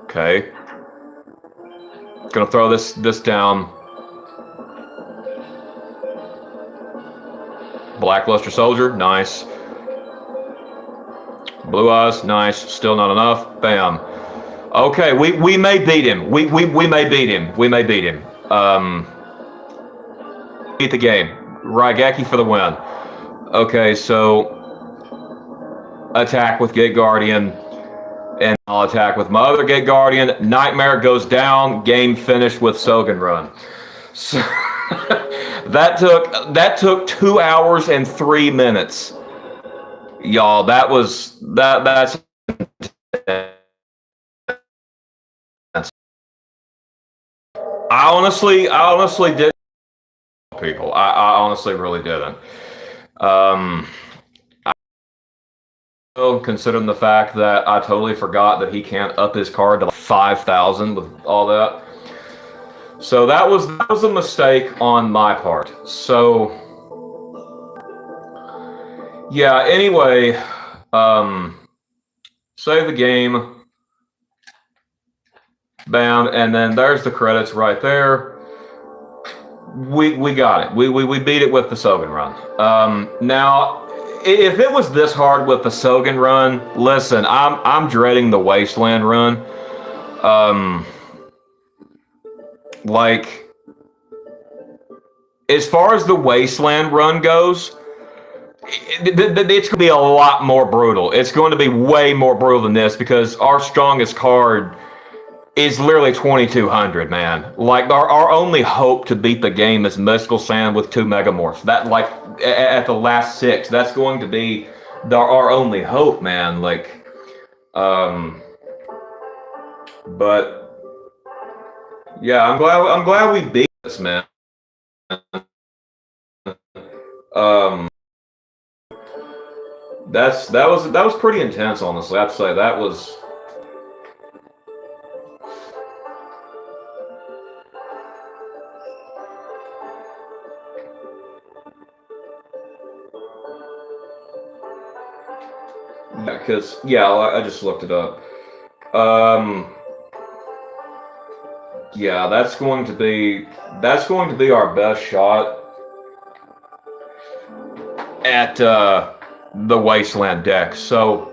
Okay, gonna throw this down. Blackluster Soldier, nice. Blue Eyes, nice. Still not enough. Bam. Okay, we may beat him. We may beat him. We may beat him. Beat the game. Raigeki for the win. Okay, so attack with Gate Guardian, and I'll attack with my other Gate Guardian. Nightmare goes down. Game finished with Sogen run. So that took 2 hours and 3 minutes. Y'all, that's I honestly didn't. People, I honestly really didn't. Considering the fact that I totally forgot that he can't up his card to like 5,000 with all that. So that was a mistake on my part. So yeah, anyway, save the game. Bam, and then there's the credits right there. We got it. We beat it with the Sogen run. Now, if it was this hard with the Sogen run, listen, I'm dreading the Wasteland run. Like, as far as the Wasteland run goes, it's going to be a lot more brutal. It's going to be way more brutal than this because our strongest card is literally 2,200, man. Like, our only hope to beat the game is Mystical Sand with 2 Megamorphs. That, like, at the last 6, that's going to be our only hope, man. Like, but yeah, I'm glad we beat this, man. That was pretty intense, honestly. I have to say that was. Yeah, because I just looked it up. Yeah, that's going to be our best shot. at the Wasteland deck. So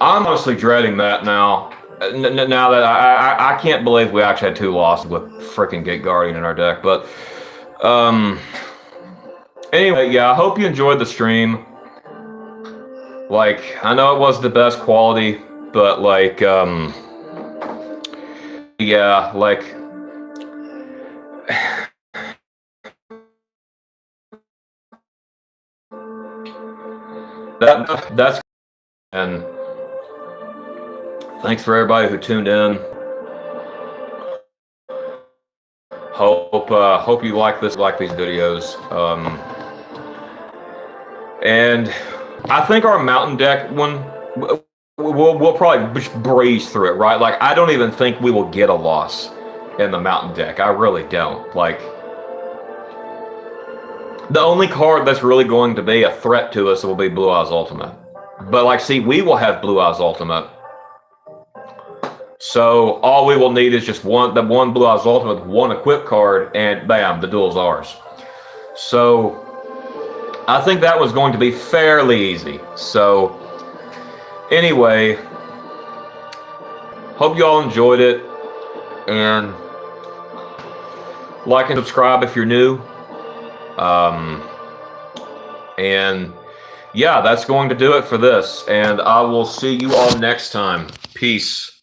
I'm honestly dreading that now. Now that I can't believe we actually had 2 losses with freaking Gate Guardian in our deck. But anyway, yeah, I hope you enjoyed the stream. Like, I know it was the best quality, but like, yeah, like, that's, and thanks for everybody who tuned in. Hope you like these videos. And I think our mountain deck one, we'll probably breeze through it, right? Like, I don't even think we will get a loss in the mountain deck. I really don't. Like, the only card that's really going to be a threat to us will be Blue Eyes Ultimate. But like, see, we will have Blue Eyes Ultimate. So all we will need is just one Blue Eyes Ultimate, one equip card, and bam, the duel's ours. So I think that was going to be fairly easy. So anyway, hope you all enjoyed it, and like and subscribe if you're new. And yeah, that's going to do it for this, and I will see you all next time. Peace.